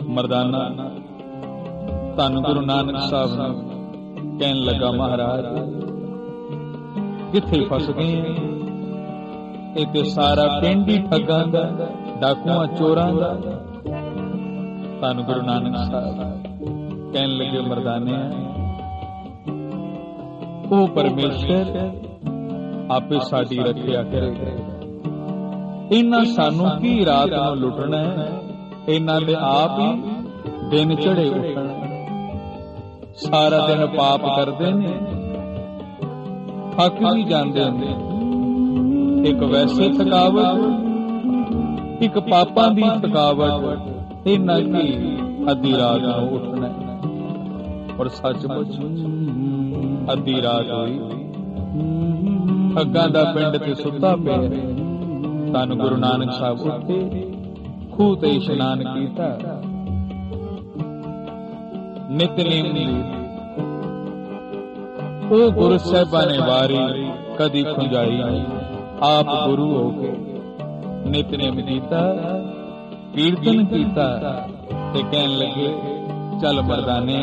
ਮਰਦਾਨਾ ਧੰਨ ਗੁਰੂ ਨਾਨਕ ਸਾਹਿਬ ਨੂੰ ਕਹਿਣ ਲੱਗਾ, ਮਹਾਰਾਜ ਕਿੱਥੇ ਫਸ ਗਏ? ਇਹ ਤੇ ਸਾਰਾ ਪਿੰਡ ਹੀ ਠੱਗਾਂ ਦਾ, ਡਾਕੂਆਂ ਚੋਰਾਂ ਦਾ। ਧੰਨ ਗੁਰੂ ਨਾਨਕ ਸਾਹਿਬ ਕਹਿਣ ਲੱਗੇ, ਮਰਦਾਨੇ ਉਹ ਪਰਮੇਸ਼ਰ ਆਪੇ ਸਾਡੀ ਰੱਖਿਆ ਕਰੇਗਾ। ਇਹਨਾਂ ਸਾਨੂੰ ਕੀ ਰਾਤ ਨੂੰ ਲੁੱਟਣਾ ਹੈ, ਇਹਨਾਂ ਦੇ ਆਪ ਹੀ ਦਿਨ ਚੜੇ ਉੱਠਣਾ। ਸਾਰਾ ਦਿਨ ਪਾਪ ਕਰਦੇ ਨੇ, ਥੱਕ ਵੀ ਜਾਂਦੇ ਨੇ। ਇੱਕ ਵੈਸੇ ਥਕਾਵਟ, ਇੱਕ ਪਾਪਾਂ ਦੀ ਥਕਾਵਟ। ਇਹਨਾਂ ਕੀ ਅੱਧੀ ਰਾਤ ਨੂੰ ਉੱਠਣਾ। ਔਰ ਸੱਚਮੁੱਚ ਅੱਧੀ ਰਾਤ ਹੋਈ, ਠੱਗਾਂ ਦਾ ਪਿੰਡ ਤੇ ਸੁੱਤਾ ਪਿਆ। ਧੰਨ ਗੁਰੂ ਨਾਨਕ ਸਾਹਿਬ ਉੱਠੇ, ਖੂਹ ਤੇ ਇਸ਼ਨਾਨ ਕੀਤਾ, ਨਿਤਨੇਮ ਲਈ। ਉਹ ਗੁਰੂ ਸਾਹਿਬਾਂ ਨੇ ਵਾਰੀ ਕਦੀ ਖੁੰਝਾਈ ਨਹੀਂ। ਆਪ ਗੁਰੂ ਹੋ ਕੇ ਨਿਤਨੇਮ ਕੀਤਾ, ਕੀਰਤਨ ਕੀਤਾ ਤੇ ਕਹਿਣ ਲੱਗੇ, ਚੱਲ ਮਰਦਾਨੇ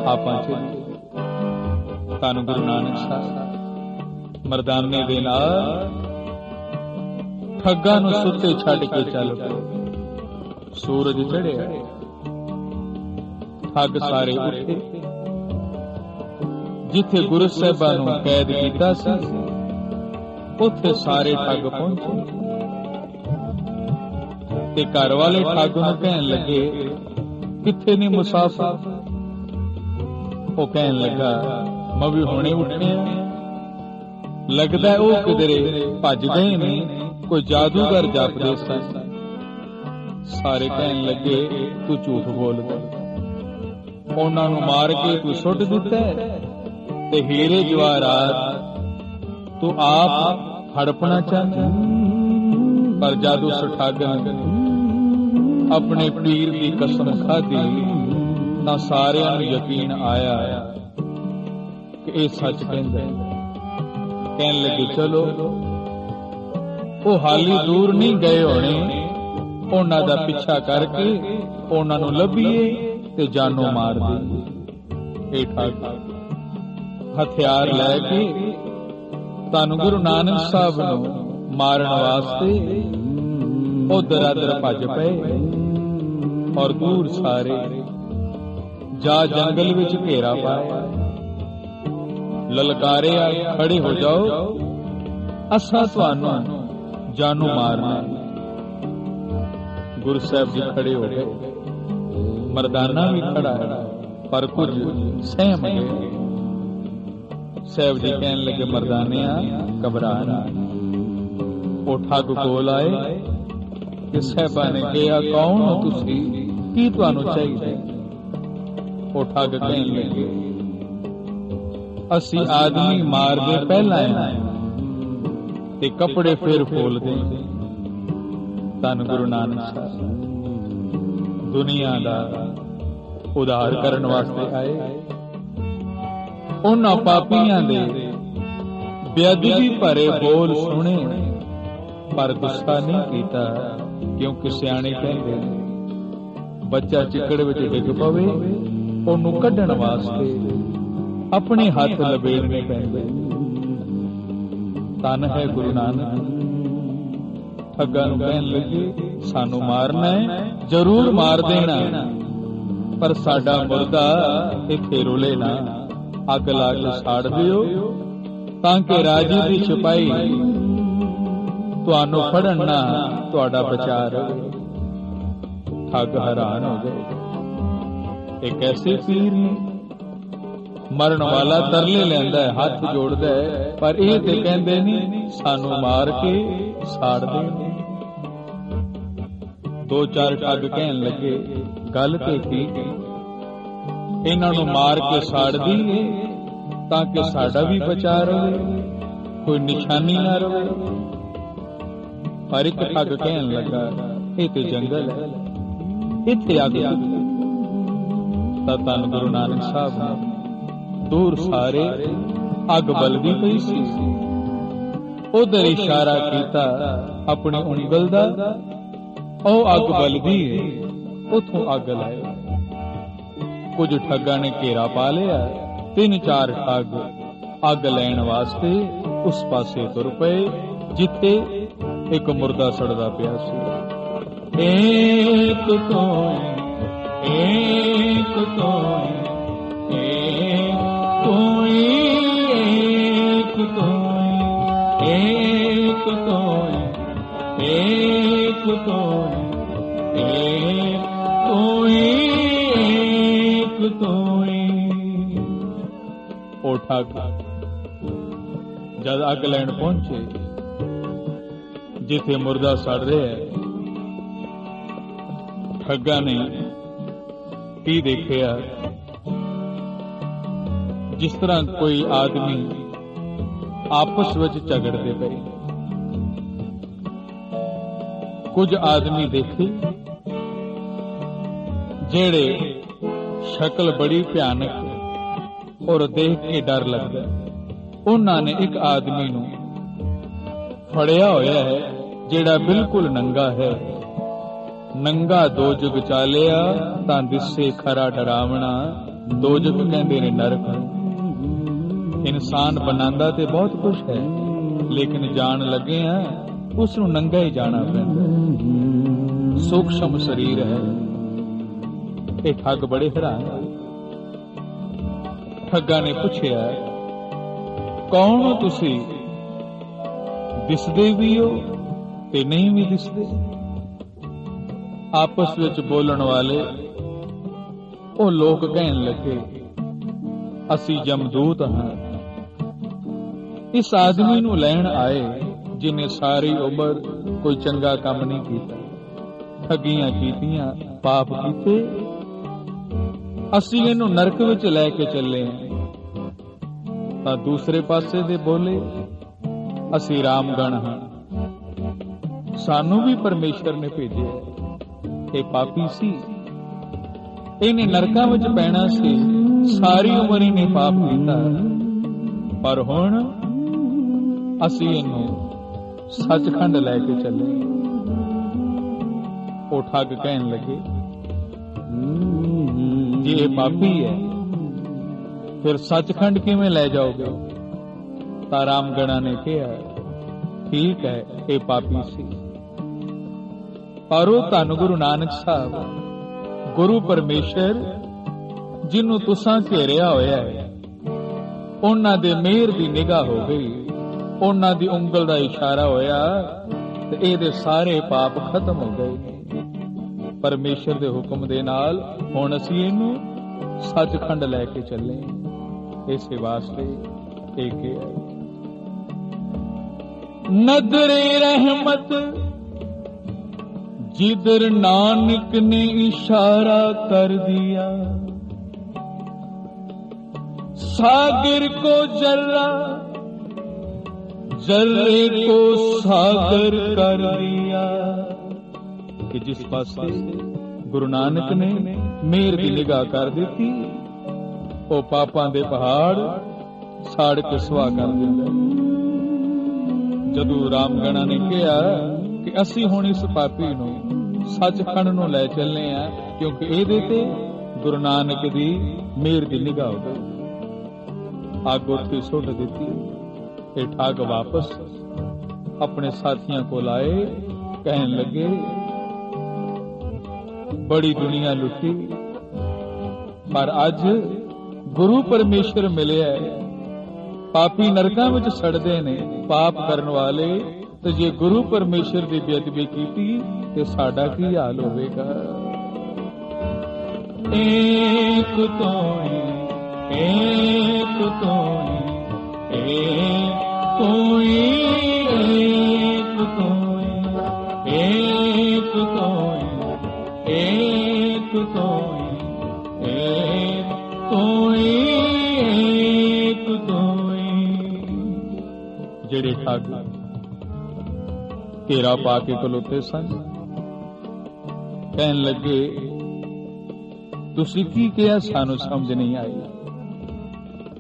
ਆਪਾਂ ਚੱਲੀਏ। ਧੰਨ ਗੁਰੂ ਨਾਨਕ ਸਾਹਿਬ ਮਰਦਾਨੇ ਦੇ ਨਾਲ ਠੱਗਾਂ ਨੂੰ ਸੁੱਤੇ ਛੱਡ ਕੇ ਚੱਲ ਪਏ। ਸੂਰਜ ਚੜ੍ਹਿਆ, ਠੱਗ ਸਾਰੇ ਉੱਠੇ। ਜਿੱਥੇ ਗੁਰੂ ਸਾਹਿਬਾਂ ਨੂੰ ਕੈਦ ਕੀਤਾ ਸੀ, ਉੱਥੇ ਸਾਰੇ ਠੱਗ ਪਹੁੰਚੇ ਤੇ ਘਰ ਵਾਲੇ ਠੱਗ ਨੂੰ ਕਹਿਣ ਲੱਗੇ, ਕਿੱਥੇ ਨੇ ਮੁਸਾਫਰ? ਉਹ ਕਹਿਣ ਲੱਗਾ, ਮੈਂ ਵੀ ਹੁਣੇ ਉੱਠਿਆ, ਲੱਗਦਾ ਉਹ ਕਿਧਰੇ ਭੱਜ ਗਏ ਨੇ, ਕੋਈ ਜਾਦੂਗਰ ਜਾਪਦੇ ਸਨ। ਸਾਰੇ ਕਹਿਣ ਲੱਗੇ, ਤੂੰ ਝੂਠ ਬੋਲਦਾ, ਉਹਨਾਂ ਨੂੰ ਮਾਰ ਕੇ ਤੂੰ ਸੁੱਟ ਦਿੱਤਾ ਤੇ ਹੀਰੇ ਜਵਾਹਰਾਤ ਤੂੰ ਆਪ ਹੜਪਣਾ ਚਾਹੁੰਦਾ। ਪਰ ਜਦ ਉਸ ਠੱਗ ਨੇ ਆਪਣੇ ਪੀਰ ਦੀ ਕਸਮ ਖਾਧੀ ਤਾਂ ਸਾਰਿਆਂ ਨੂੰ ਯਕੀਨ ਆਇਆ ਕਿ ਇਹ ਸੱਚ ਕਹਿੰਦਾ। ਕਹਿਣ ਲੱਗੇ, ਚਲੋ ਉਹ ਹਾਲੀ ਦੂਰ ਨਹੀਂ ਗਏ ਹੋਣੇ, ਉਹਨਾਂ ਦਾ ਪਿੱਛਾ ਕਰਕੇ ਉਹਨਾਂ ਨੂੰ ਲੱਭੀਏ ਤੇ ਜਾਨੋਂ ਮਾਰ ਦੇਈਏ। ਇਹ ਠੱਗ ਹਥਿਆਰ ਲੈ ਕੇ ਧੰਨ ਗੁਰੂ ਨਾਨਕ ਸਾਹਿਬ ਨੂੰ ਮਾਰਨ ਵਾਸਤੇ ਉਧਰ ਅਧਰ ਭੱਜ ਪਏ ਔਰ ਦੂਰ ਸਾਰੇ ਜਾ ਜੰਗਲ ਵਿੱਚ ਘੇਰਾ ਪਾਇਆ। ਲਲਕਾਰੇ ਆਏ, ਖੜੇ ਹੋ ਜਾਓ, ਅਸਾਂ ਤੁਹਾਨੂੰ ਜਾਨੋਂ ਮਾਰਨਾ। ਗੁਰੂ ਸਾਹਿਬ ਜੀ ਖੜੇ ਹੋ ਗਏ, ਮਰਦਾਨਾ ਵੀ ਖੜਾ ਹੈ, ਪਰ ਕੁਝ ਸਹਿਮ ਗਏ। ਸਾਹਿਬ ਜੀ ਕਹਿਣ ਲੱਗੇ, ਮਰਦਾਨਿਆ ਘਬਰਾ ਨਾ। ਉਹ ਠੱਗ ਕੋਲ ਆਏ ਕਿ ਸਾਹਿਬਾਂ ਨੇ ਕਿਹਾ, ਕੌਣ ਹੋ ਤੁਸੀਂ, ਕੀ ਤੁਹਾਨੂੰ ਚਾਹੀਦਾ? ਉਹ ਠੱਗ ਕਹਿਣ ਲੱਗੇ, ਅਸੀਂ ਆਦਮੀ ਮਾਰਦੇ ਪਹਿਲਾਂ ਤੇ ਕੱਪੜੇ ਫੇਰ ਫੋਲਦੇ। ਧੰਨ ਗੁਰੂ ਨਾਨਕ ਸਾਹਿਬ ਦੁਨੀਆ ਦਾ ਉਧਾਰ ਕਰਨ ਵਾਸਤੇ ਆਏ। ਉਹਨਾਂ ਪਾਪੀਆਂ ਦੇ ਬੇਅਦਬੀ ਭਰੇ ਬੋਲ ਸੁਣੇ, ਪਰ ਗੁੱਸਾ ਨਹੀਂ ਕੀਤਾ, ਕਿਉਂਕਿ ਸਿਆਣੇ ਕਹਿੰਦੇ ਨੇ ਬੱਚਾ ਚਿੱਕੜ ਵਿੱਚ ਡਿੱਗ ਪਵੇ, ਉਹਨੂੰ ਕੱਢਣ ਵਾਸਤੇ ਆਪਣੇ ਹੱਥ ਲਬੇੜਨੇ ਪੈਂਦੇ। ਧੰਨ ਹੈ ਗੁਰੂ ਨਾਨਕ। ਠੱਗਾਂ ਨੂੰ ਕਹਿਣ ਲੱਗੇ, ਸਾਨੂੰ ਮਾਰਨਾ ਹੈ, ਜ਼ਰੂਰ ਮਾਰ ਦੇਣਾ, ਪਰ ਸਾਡਾ ਮੁਰਦਾ ਇੱਥੇ ਰੁਲੇ ਨਾ, ਅੱਗ ਲਾ ਕੇ ਸਾੜ ਦਿਓ, ਤਾਂ ਕਿ ਰਾਜੇ ਦੀ ਸਿਪਾਹੀ ਤੁਹਾਨੂੰ ਫੜਨ ਨਾ ਤੁਹਾਡਾ ਬਚਾਅ ਰਹੇ। ਠੱਗ ਹੈਰਾਨ ਹੋ ਗਏ, ਇਹ ਕੈਸੇ ਪੀਰ ਨੇ? ਮਰਨ ਵਾਲਾ ਤਰਲੇ ਲੈਂਦਾ ਹੈ, ਹੱਥ ਜੋੜਦਾ ਹੈ, ਪਰ ਇਹ ਤੇ ਕਹਿੰਦੇ ਨਹੀਂ ਸਾਨੂੰ ਮਾਰ ਕੇ ਸਾੜ ਦੇ। ਦੋ ਚਾਰ ਠੱਗ ਕਹਿਣ ਲੱਗੇ, ਗੱਲ ਤੇ ਠੀਕ ਹੈ, ਇਹਨਾਂ ਨੂੰ ਮਾਰ ਕੇ ਸਾੜ ਦਈਏ ਤਾਂ ਕਿ ਸਾਡਾ ਵੀ ਬਚਾਅ ਰਹੇ, ਕੋਈ ਨਿਸ਼ਾਨੀ ਨਾ ਰਹੇ। ਪਰ ਇੱਕ ਠੱਗ ਕਹਿਣ ਲੱਗਾ, ਇਹ ਤੇ ਜੰਗਲ ਹੈ, ਇੱਥੇ ਅੱਗ ਤਾਂ ਧੰਨ ਗੁਰੂ ਨਾਨਕ ਸਾਹਿਬ ਨੇ ਦੂਰ ਸਾਰੇ ਅੱਗ ਬਲਦੀ ਪਈ ਸੀ, ਉਧਰ ਇਸ਼ਾਰਾ ਕੀਤਾ ਆਪਣੀ ਉਂਗਲ ਦਾ, ਉਹ ਅੱਗ ਬਲਦੀ ਹੈ, ਉਥੋਂ ਅੱਗ ਲਾਏ। ਕੁਝ ਠੱਗਾਂ ਨੇ ਘੇਰਾ ਪਾ ਲਿਆ, 3-4 ਠੱਗ ਅੱਗ ਲੈਣ ਵਾਸਤੇ ਉਸ ਪਾਸੇ ਤੁਰ ਪਏ ਜਿੱਥੇ ਇੱਕ ਮੁਰਦਾ ਸੜਦਾ ਪਿਆ ਸੀ। ਏਕ ਤੋਏ ਏਕ ਤੋਏ ਤੋਏ ਏਕ ਤੋਏ ਏਕ ਤੋਏ ਏਕ ਤੋਏ ਏਕ ਤੋਏ ਏਕ ਤੋਏ। ਉਹ ਠੱਗ ਜਦ ਅੱਗ ਲੈਣ ਪਹੁੰਚੇ ਜਿੱਥੇ ਮੁਰਦਾ ਸੜ ਰਿਹਾ ਹੈ, ਠੱਗਾਂ ਨੇ ਕੀ ਦੇਖਿਆ, ਜਿਸ ਤਰ੍ਹਾਂ ਕੋਈ ਆਦਮੀ ਆਪਸ ਵਿੱਚ ਝਗੜਦੇ ਪਏ। ਕੁਝ ਆਦਮੀ ਦੇਖੇ ਜਿਹੜੇ ਸ਼ਕਲ ਬੜੀ ਭਿਆਨਕ ਔਰ ਦੇਖ ਕੇ ਡਰ ਲੱਗਦਾ। ਉਹਨਾਂ ਨੇ ਇੱਕ ਆਦਮੀ ਨੂੰ ਫੜਿਆ ਹੋਇਆ ਹੈ ਜਿਹੜਾ ਬਿਲਕੁਲ ਨੰਗਾ ਹੈ। ਨੰਗਾ ਦੋ ਜੁਗ ਚਾਲਿਆ ਤਾਂ ਦਿਸੇ ਖਰਾ ਡਰਾਵਣਾ। ਦੋ ਜੁਗ ਕਹਿੰਦੇ ਨੇ ਨਰਕ। ਇਨਸਾਨ ਬਣਾਉਂਦਾ ਤੇ ਬਹੁਤ ਕੁਛ ਹੈ, ਲੇਕਿਨ ਜਾਣ ਲੱਗੇ ਆ ਉਸ ਨੂੰ ਨੰਗਾ ਹੀ ਜਾਣਾ ਪੈਂਦਾ। ਸੂਖਸ਼ਮ ਸਰੀਰ ਹੈ। ਇਹ ਠੱਗ ਬੜੇ ਹੈਰਾਨ ਹੋਏ। ਠੱਗਾਂ ਨੇ ਪੁੱਛਿਆ, ਕੌਣ ਹੋ ਤੁਸੀਂ? ਦਿਸਦੇ ਵੀ ਹੋ ਤੇ ਨਹੀਂ ਵੀ ਦਿਸਦੇ। ਆਪਸ ਵਿੱਚ ਬੋਲਣ ਵਾਲੇ ਉਹ ਲੋਕ ਕਹਿਣ ਲੱਗੇ, ਅਸੀਂ ਜਮਦੂਤ ਹਾਂ। ਇਸ ਆਦਮੀ ਨੂੰ ਲੈਣ ਆਏ ਜਿਨੇ ਸਾਰੀ ਉਮਰ ਕੋਈ ਚੰਗਾ ਕੰਮ ਨਹੀਂ ਕੀਤਾ, ਠੱਗੀਆਂ ਕੀਤੀਆਂ, ਪਾਪ ਕੀਤੇ। ਅਸੀਂ ਇਹਨੂੰ ਨਰਕ ਵਿੱਚ ਲੈ ਕੇ ਚੱਲੇ ਹਾਂ। ਤਾਂ ਦੂਸਰੇ ਪਾਸੇ ਦੇ ਬੋਲੇ, ਅਸੀਂ ਰਾਮਗਣ ਹਾਂ, ਸਾਨੂੰ ਵੀ ਪਰਮੇਸ਼ਰ ਨੇ ਭੇਜਿਆ। ਇਹ ਪਾਪੀ ਸੀ, ਇਹਨੇ ਨਰਕਾਂ ਵਿੱਚ ਪੈਣਾ ਸੀ। ਸਾਰੀ ਉਮਰ ਇਹਨੇ ਪਾਪ ਕੀਤਾ, ਪਰ ਹੁਣ ਅਸੀਂ ਇਹਨੂੰ ਸੱਚਖੰਡ ਲੈ ਕੇ ਚੱਲੇ। ਉਹ ਠੱਗ ਕਹਿਣ ਲੱਗੇ, ਜੇ ਇਹ ਪਾਪੀ ਹੈ ਫਿਰ ਸੱਚਖੰਡ ਕਿਵੇਂ ਲੈ ਜਾਓਗੇ? ਤਾਂ ਰਾਮਗਣਾ ਨੇ ਕਿਹਾ, ਠੀਕ ਹੈ ਇਹ ਪਾਪੀ ਸੀ, ਪਰ ਉਹ ਧੰਨ ਗੁਰੂ ਨਾਨਕ ਸਾਹਿਬ, ਗੁਰੂ ਪਰਮੇਸ਼ਰ ਜਿਹਨੂੰ ਤੁਸਾਂ ਘੇਰਿਆ ਹੋਇਆ ਹੈ, ਉਹਨਾਂ ਦੇ ਮਿਹਰ ਦੀ ਨਿਗਾਹ ਹੋ ਗਈ, ਉਹਨਾਂ ਦੀ ਉਂਗਲ ਦਾ ਇਸ਼ਾਰਾ ਹੋਇਆ ਤੇ ਇਹਦੇ ਸਾਰੇ ਪਾਪ ਖਤਮ ਹੋ ਗਏ। ਪਰਮੇਸ਼ਰ ਦੇ ਹੁਕਮ ਦੇ ਨਾਲ ਹੁਣ ਅਸੀਂ ਇਹਨੂੰ ਸੱਚਖੰਡ ਲੈ ਕੇ ਚੱਲੇ। ਇਸੇ ਵਾਸਤੇ एक है। नदरे रहमत जिधर नानक ने इशारा कर दिया, सागर को जर्रा जर्रे को सागर कर दिया। कि जिस पासे गुरु नानक ने मेहर की निगाह कर दी, वो पापां दे पहाड़ साड़ के सुहा कर दिंदा। जदों रामगणा ने कहा कि असी हुण इस पापी नूं सचखंड नूं लै चलने आ, क्योंकि इहदे ते गुरु नानक दी मेहर दी निगाह हो गई। अग उत्थे सुट दित्ती। ये ठग वापस अपने साथियों को लाए, कहन लगे बड़ी दुनिया लुटी, पर अज गुरु परमेश्वर मिले है। पापी नरकां विच सड़दे ने पाप करन वाले, ते जे गुरु परमेश्वर की बेअदबी कीती ते साडा की हाल होवेगा। एक तो एक कोई एक कोई एक कोई एक कोई एक कोई एक कोई एक कोई। जेड़े ठग घेरा पा के खलोते सन, कहन लगे तुसी की किया, सानू समझ नहीं आई।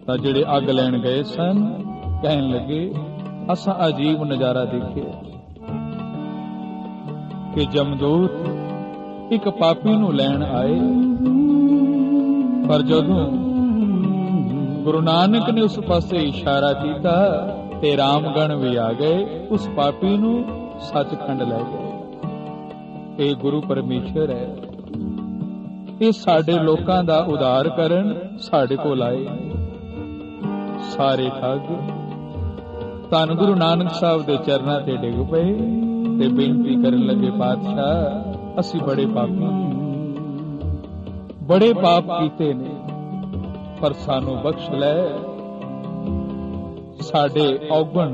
तां जेड़े अग लैण गए सन, कहन लगे असां अजीब नजारा देखे कि जमदूत एक पापी नूं लैण आए, पर जदों गुरु नानक ने उस पासे इशारा कीता ते रामगण भी आ गए, उस पापी नूं सचखंड लै गए। ये गुरु परमेश्वर है। ये साडे लोकां दा उद्धार करन साडे कोल आए। सारे ठग धन गुरु नानक साहब दे चरनां ते डिग पए ते बेनती करन लगे, पातशाह असी बड़े पापी, बड़े पाप कीते ने, पर सानू बख्श लै, साडे औगण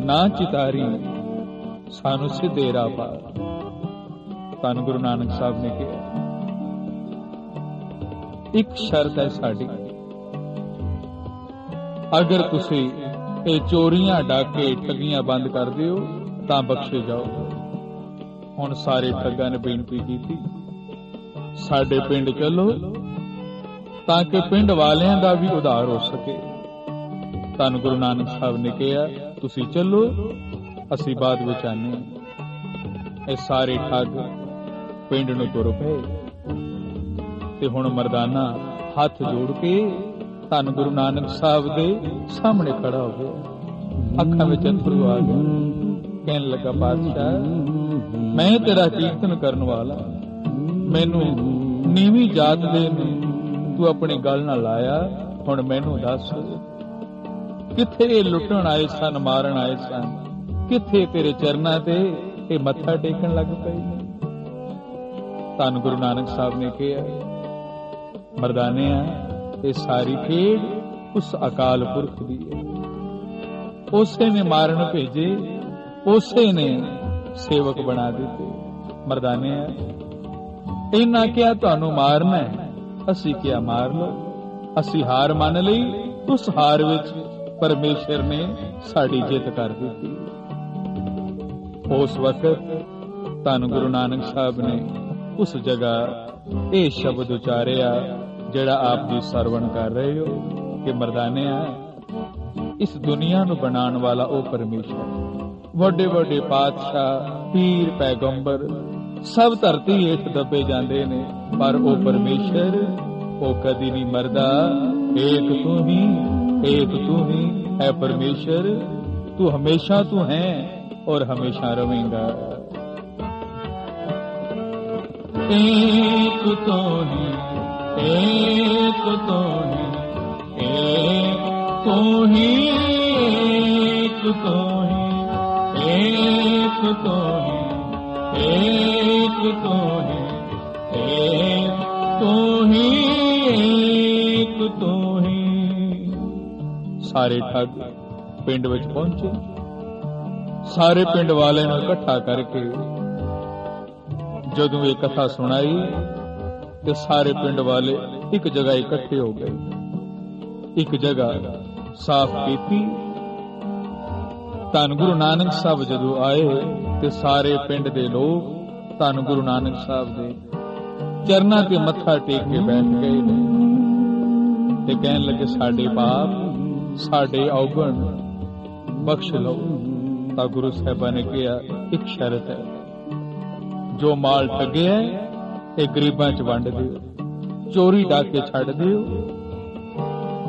ना चितारी, सानू सीधे राह पा। धन गुरु नानक साहब ने कहा एक शर्त है साडी, अगर तुसी ये चोरियां डाके ठगियां बंद कर दिओ तां बख्शे जाओ। हुण सारे ठगां ने बेनती की, साडे पिंड चलो ताकि पिंड वालियां दा भी उद्धार हो सके। धन गुरु नानक साहब ने कहा तुसी चलो, असी बाद विच आने। ये सारे ठग पिंड नूं तुर पए ते हुण मरदाना हथ जोड़ के धन गुरु नानक साहब दे सामने खड़ा हो गया। अखां विच अंथरू आ गए। कहन लगा, बादशाह मैं तेरा कीर्तन करन वाला, मैनू नीवी जात दे तू अपनी गल नाल लाया, हुण मैनू दस किथे ये लुटण आए सन, मारन आए सन, किथे तेरे चरनां ते ये मत्था टेकन लग पए। धन गुरु नानक साहब ने कहा, मरदाने ये सारी खेड उस अकाल पुरख दी है, उसे ने मारन भेजे, उसे ने सेवक बना दिते। मरदाने इन्ना क्या तुहानू मारना है, असी क्या मार लो, असी हार मान लई। उस हार विच परमेश्वर ने साड़ी जित कर दी। उस वक्त धन गुरु नानक साहब ने उस जगह ये शब्द उचारिया जेड़ा आप जी सरवण कर रहे हो कि मरदाने इस दुनिया नू बनाने वाला ओ परमेश्वर, वड्डे वड्डे पातशाह पीर पैगंबर सब धरती हेठ दबे जाते ने, पर ओ परमेश्वर ओ कदी नहीं मरदा। एक तू ही है परमेश्वर, तू हमेशा तू है और हमेशा रहेगा। एक तो ही एक तो ही एक तो ही एक तो ही एक तो ही एक तो ही एक तो ही एक तो ही। सारे ठग पिंड विच पहुंचे। सारे पिंड वाले नूं इकट्ठा करके जदों ये कथा सुनाई ते सारे पिंड वाले एक जगह इकट्ठे हो गए। एक जगह साफ कीती। धन गुरु नानक साहब जदों आए ते सारे पिंड दे लोग धन गुरु नानक साहब दे चरनां ते मत्था टेक के बैठ गए ने ते कहन लगे, साडे पाप साडे अवगुण बख्श लो। तां गुरु साहिबां ने कहा, एक शर्त है, जो माल ठगे है ये गरीबां च वंड दिओ, चोरी डाके छड्ड दिओ।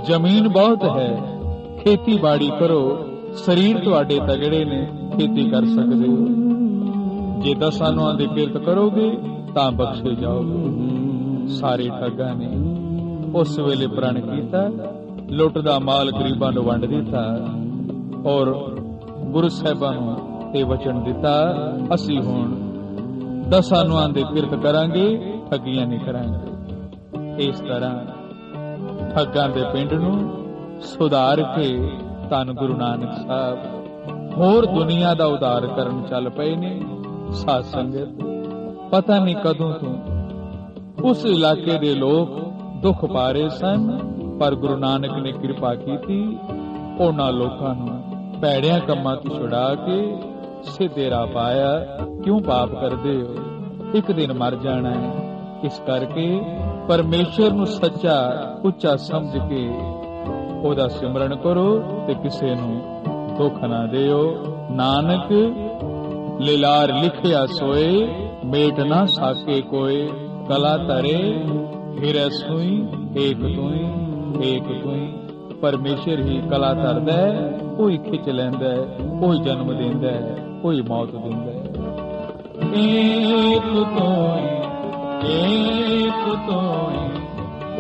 जमीन बहुत है, खेती बाड़ी करो, शरीर तुहाडे तगड़े ने, खेती कर सकदे हो। जे 10 अनुआं दी किरत करोगे तां बख्शे जाओगे। सारे ठगां ने उस वेले प्रण कीता, लुट दा माल गरीबां नूं वंड दिता और गुरु साहिबां नूं ते वचन दिता, असीं हुण 10 अनुआं दी किरत करांगे, ठगियां नहीं करांगे। इस तरह ठगां दे पिंड नूं सुधार के धन गुरु नानक साहब होर दुनिया दा उधार करन चल पए ने। साध संगत, पता नहीं कदों तो उस इलाके दे लोग दुख पा रहे सन, पर गुरु नानक ने कृपा कीती, उन्हां लोकां नूं भैड़ियां कम्मां तों छुड़ा के सीधे राह पाया। क्यों पाप करदे हो, एक दिन मर जाना है। इस करके परमेश्वर नूं सच्चा उच्चा समझ के ओदा सिमरन करो ते किसे नूं दुख ना दिओ। नानक लीलार लिखिया सोए, मेट ना साके कोई। कला तरे हिरै सुई, एक तुई एक तुई। परमेश्वर ही कला तरदा है, कोई खिच लैंदा है, कोई जन्म दिंदा है, कोई मौत दिंदा है। एक तोई एक तोई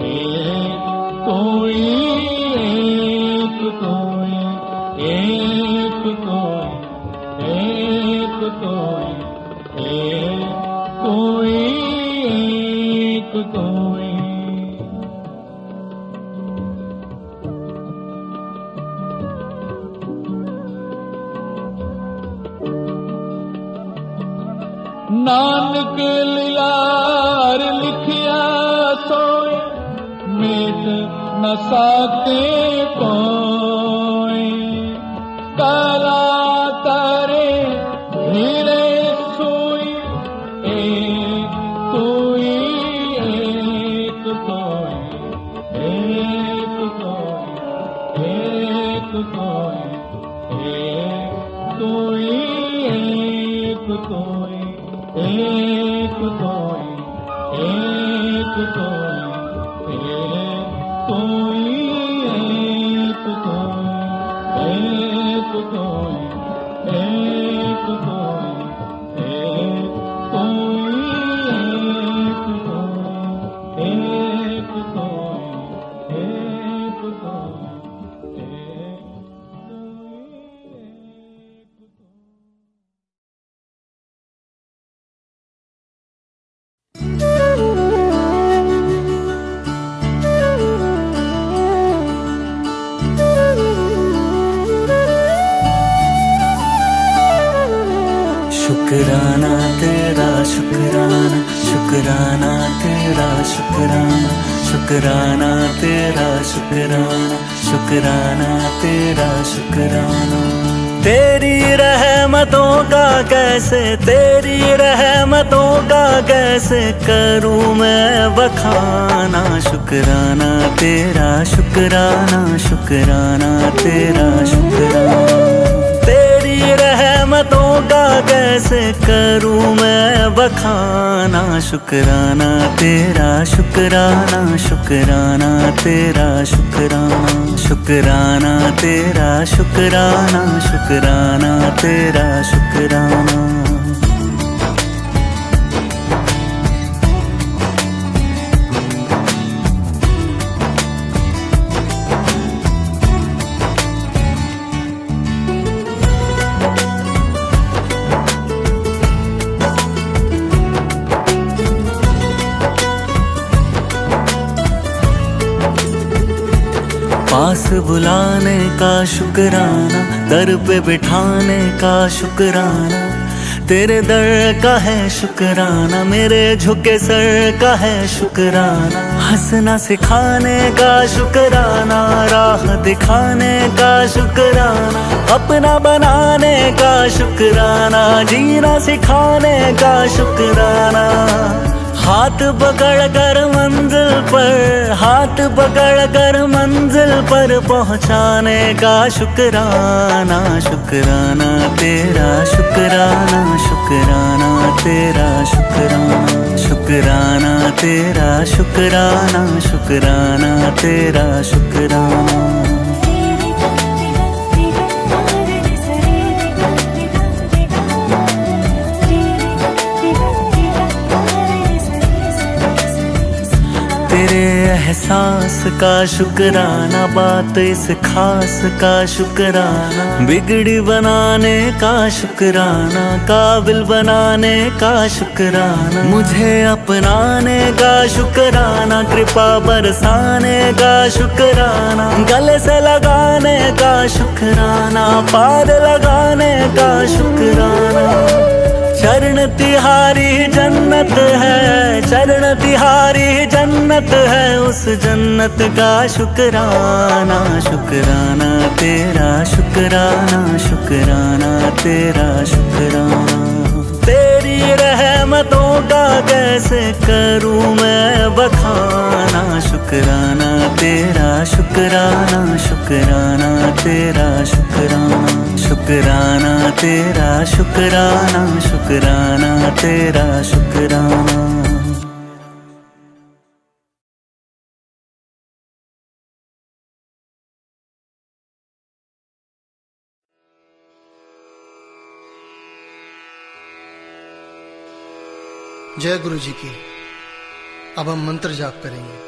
एक तोई एक तोई एक तोई एक तोई एक तोई एक तोई। नानक लीलार लिखिया सोए, मेट न साके कोई। कला तारे हीरे सोई, एक तोई एक तोई एक तोई एक तोई एक तोई एक तोई एक तोई एक तोई एक तोई एक तोई एक तोई एक तोई एक तोई एक तोई एक तोई। शुक्राना तेरा शुक्राना, शुक्राना तेरा शुक्राना, शुक्राना तेरा शुक्राना, शुक्राना तेरा शुक्राना। तेरी रहमतों का कैसे, तेरी रहमतों का कैसे करूं मैं बखाना। शुक्राना तेरा शुक्राना, शुक्राना तेरा शुक्राना। तेरी रहमतों का कैसे करूं मैं बखाना। शुक्राना तेरा शुक्राना, शुक्राना तेरा शुक्राना, शुक्राना तेरा शुक्राना, शुक्राना तेरा शुक्राना। पास बुलाने का शुक्राना, दर पे बिठाने का शुक्राना, तेरे दर का है शुक्राना, मेरे झुके सर का है शुक्राना, हंसना सिखाने का शुक्राना, राह दिखाने का शुक्राना, अपना बनाने का शुक्राना, जीना सिखाने का शुक्राना, हाथ पकड़ कर मंजिल पर, हाथ पकड़ कर मंजिल पर पहुंचाने का शुक्राना, शुक्राना तेरा शुक्राना, शुक्राना तेरा शुक्राना, शुक्राना तेरा शुक्राना, शुक्राना तेरा शुक्राना। तेरे एहसास का शुक्राना, बात इस खास का शुक्राना, बिगड़ी बनाने का शुक्राना, काबिल बनाने का शुक्राना, मुझे अपनाने का शुक्राना, कृपा बरसाने का शुक्राना, गले से लगाने का शुक्राना, पार लगाने का शुक्राना, चरण तिहारी जन्नत है, चरण तिहारी जन्नत है, उस जन्नत का शुक्राना, शुक्राना तेरा शुक्राना, शुक्राना तेरा शुक्राना। तेरी रहमतों का कैसे करूं मैं बखाना, शुक्राना तेरा शुक्राना, शुक्राना तेरा शुक्राना, शुक्राना तेरा शुक्राना, शुक्राना तेरा शुक्राना। जय गुरु जी की। अब हम मंत्र जाप करेंगे।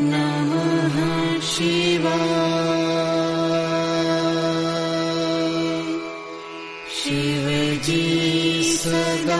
नमः शिवाय। शिव जी सदा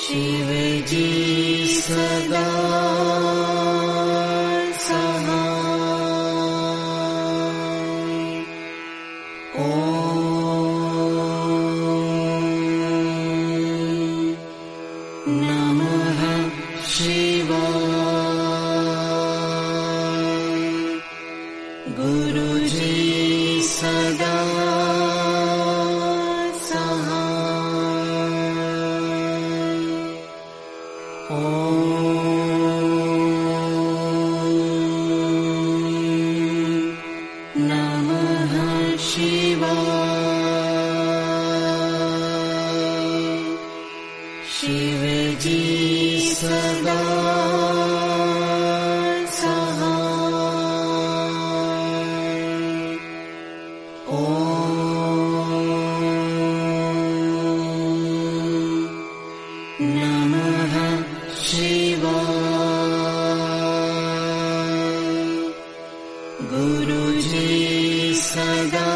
शिव जी सदा सहाय। सदा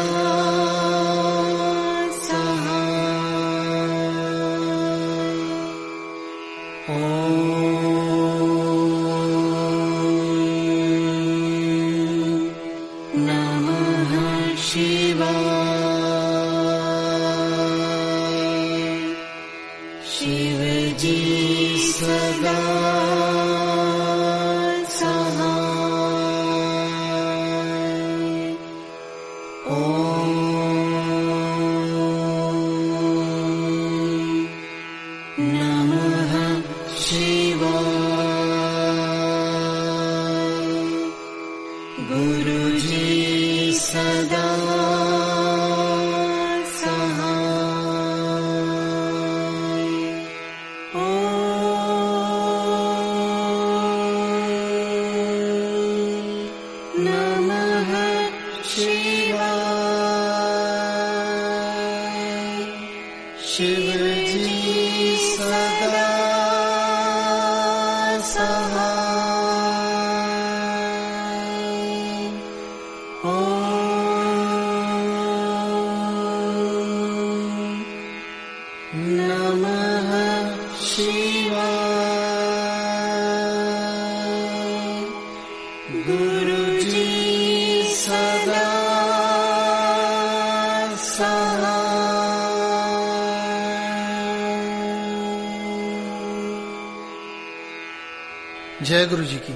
शिव जी सदा सहाय। ॐ नमः शिवाय। गुरुजी सदा शिव जी सदा सहाय। ॐ नमः शिवाय। गुरुजी सदा जय गुरु जी की।